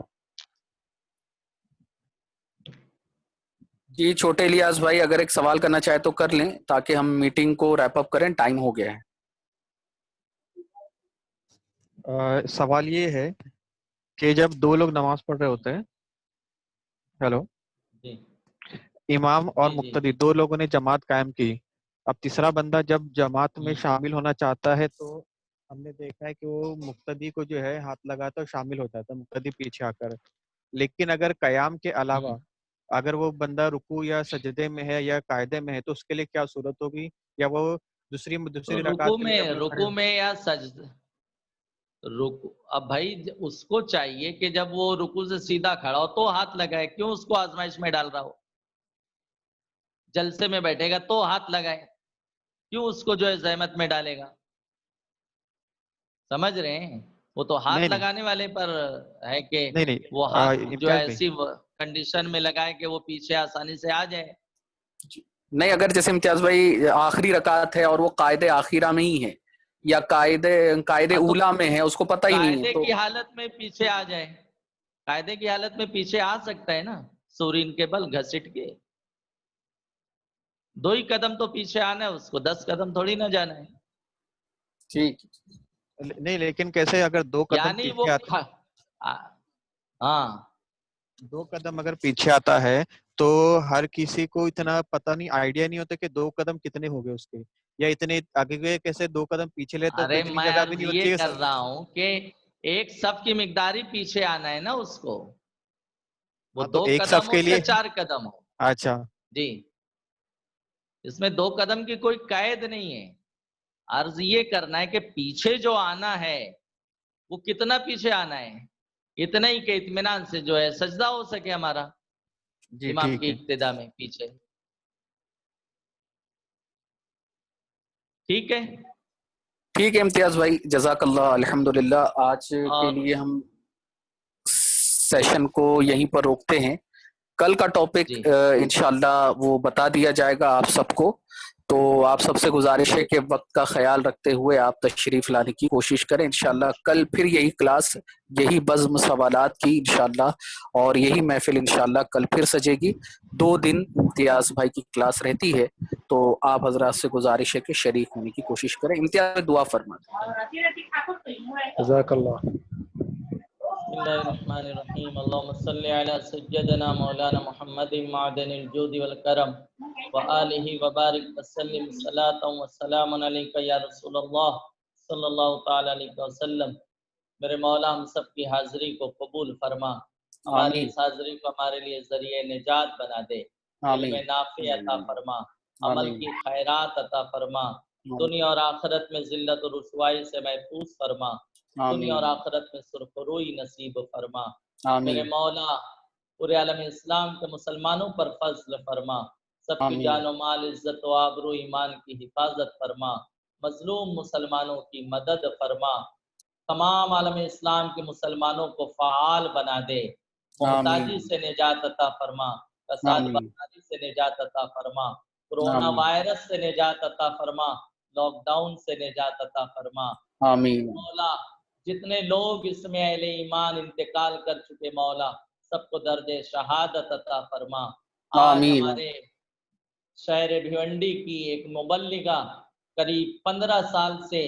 S1: جی چھوٹے الیاس بھائی اگر ایک سوال کرنا چاہے تو کر لیں تاکہ ہم میٹنگ کو ریپ اپ کریں، ٹائم ہو گیا ہے۔
S4: سوال یہ ہے کہ جب 2 لوگ نماز پڑھ رہے ہوتے ہیں، ہیلو،
S2: جی
S4: امام اور
S2: جی جی
S4: مقتدی 2 لوگوں نے جماعت قائم کی، اب تیسرا بندہ جب جماعت میں شامل ہونا چاہتا ہے تو ہم نے دیکھا ہے کہ وہ مقتدی کو جو ہے ہاتھ لگاتا ہے اور شامل ہو جاتا ہے مقتدی پیچھے آ کر، لیکن اگر قیام کے علاوہ اگر وہ بندہ رکوع یا سجدے میں ہے یا قاعدے میں ہے تو اس کے لیے کیا صورت ہوگی، یا وہ دوسری رکعت کے لیے جب وہ کھڑے
S2: رکوع میں یا سجدہ رکوع، اب بھائی اس کو چاہیے کہ جب وہ رکوع سے سیدھا کھڑا ہو تو ہاتھ لگائے، کیوں اس کو آزمائش میں ڈال رہا ہو، جلسے میں بیٹھے گا تو ہاتھ لگائے، کیوں اس کو جو ہے زحمت میں ڈالے گا، سمجھ رہے ہیں؟ وہ تو ہاتھ
S4: نہیں نہیں
S2: لگانے والے پر ہے کہ
S4: نہیں نہیں
S2: وہ ہاتھ جو
S4: امتیاز بھائی،
S2: ایسی کنڈیشن میں لگائے کہ وہ پیچھے آسانی سے آ جائے۔
S1: نہیں اگر جیسے امتیاز بھائی آخری رکعت ہے اور وہ قاعدے آخرہ میں ہی ہے یا قاعدے
S2: ہاں تو
S1: اولا میں ہے، اس کو پتہ ہی نہیں ہے
S2: قاعدے
S1: تو
S2: کی حالت میں پیچھے آ جائے، قاعدے کی حالت میں پیچھے آ سکتا ہے نا، سورین کے بل گھسٹ کے 2 ہی قدم تو پیچھے آنا ہے، اس کو 10 قدم تھوڑی نہ جانا ہے،
S1: ٹھیک۔
S4: نہیں لیکن کیسے اگر 2 قدم
S2: یعنی وہ
S4: پیچھے آتا،
S2: ہاں
S4: 2 قدم اگر پیچھے آتا ہے तो हर किसी को इतना पता नहीं, आइडिया नहीं होता कि 2 कदम कितने हो गए उसके, या इतने आगे गए कैसे 2 कदम पीछे ले, तो
S2: अरे
S4: इतनी
S2: मैं
S4: जगह भी
S2: अर्ज
S4: नहीं
S2: ये
S4: होती है
S2: कर रहा हूँ कि एक सब की मिकदार ही पीछे आना है ना उसको, वो
S4: हाँ, तो
S2: 2
S4: एक
S2: कदम
S4: सफ
S2: हो
S4: के
S2: या
S4: लिए
S2: 4 कदम हो।
S4: अच्छा
S2: जी, इसमें 2 कदम की कोई कैद नहीं है। अर्ज ये करना है कि पीछे जो आना है वो कितना पीछे आना है, इतना ही के इत्मीनान से जो है सजदा हो सके हमारा
S4: जी
S2: इमाम
S4: ठीक
S2: की
S4: है।
S2: इक्तिदा में पीछे। ठीक है,
S1: ठीक है इम्तियाज भाई, जजाकल्लाह। अल्हम्दुलिल्लाह आज के
S2: और
S1: लिए हम सेशन को यहीं पर रोकते हैं। कल का टॉपिक
S2: जी
S1: इंशाल्लाह वो बता दिया जाएगा आप सबको। तो आप सबसे गुजारिश है कि वक्त का ख्याल रखते हुए आप तशरीफ लाने की कोशिश करें। इंशाल्लाह कल फिर यही क्लास, यही बज़्म सवालात की इंशाल्लाह, और यही महफिल इंशाल्लाह कल फिर सजेगी। 2 दिन इम्तियाज भाई की क्लास रहती है, तो आप हजरात से गुजारिश है कि शरीक होने की कोशिश करें। इम्तियाज दुआ फरमा
S7: जज़ाकल्लाह।
S2: बिस्मिल्लाहिर्रहमानिर्रहीम। अल्लाहुम्मा सल्लि अला सय्यिदना मौलाना मुहम्मदिन मादनिल जुद वल करम व आलिहि व बारिक व सल्लिम सलातन व सलामुन अलैका या रसूलल्लाह सल्लल्लाहु तआला अलैहि वसल्लम। मेरे मौला हम सब की हाजिरी को कबूल फरमा, हमारी
S1: आमीन
S2: इस हाजिरी को हमारे लिए जरिए निजात बना दे, इल्म
S1: आमीन
S2: नाफी अता फरमा, अमल
S1: आमीन
S2: की खैरात अता फरमा, दुनिया और आखिरत में जिल्लत और रुसवाई से महफूज फरमा, दुनिया और
S1: आमीन
S2: आखिरत में सुरखरुई नसीब फरमा। मेरे
S1: आमीन
S2: मौला पूरे आलम इस्लाम के मुसलमानों पर फजल फरमा, सबकी
S1: आमीन
S2: जान माल इज्जत व आबरू ईमान की हिफाजत फरमा, मजलूम मुसलमानों की मदद फरमा, तमाम आलम इस्लाम के मुसलमानों को फ़ाल बना दे, मोहताजी
S1: आमीन
S2: से निजात अता फरमा, फसाद
S1: आमीन
S2: बर्बादी से निजात अता फरमा, कोरोना
S1: आमीन
S2: वायरस से निजात अता फरमा, लॉकडाउन से निजात अता फरमा।
S1: आमीन
S2: मौला जितने लोग इसमें अहले ईमान इंतकाल कर चुके मौला, सबको दर्जे शहादत अता फरमा। आज
S1: आमीन
S2: हमारे शहर भिवंडी की एक मुबल्लिगा करीब 15 साल से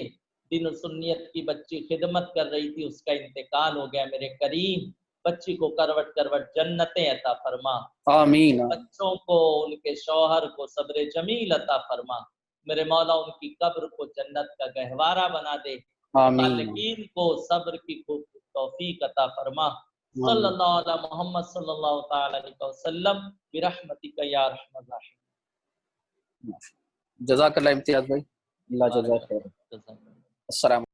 S2: दिन सुन्नियत की बच्ची खिदमत कर रही थी, उसका इंतकाल हो गया। मेरे करीम बच्ची को करवट करवट जन्नतें अता फरमा,
S1: आमीन
S2: बच्चों को उनके शौहर को सब्र जमील अता फरमा। मेरे मौला उनकी कब्र को जन्नत का गहवारा बना दे,
S1: आमीन
S2: मुताल्लिकीन को सब्र की खूब तौफीक अता फरमा। सल्लल्लाहु अला मोहम्मद सल्लल्लाहु तआला अलैहि वसल्लम बिरहमतिका या रहमत रहीम।
S1: जज़ाकल्लाह इम्तियाज भाई, अल्लाह जज़ाक खैर।
S2: जज़ाकल्लाह।
S1: अस्सलाम।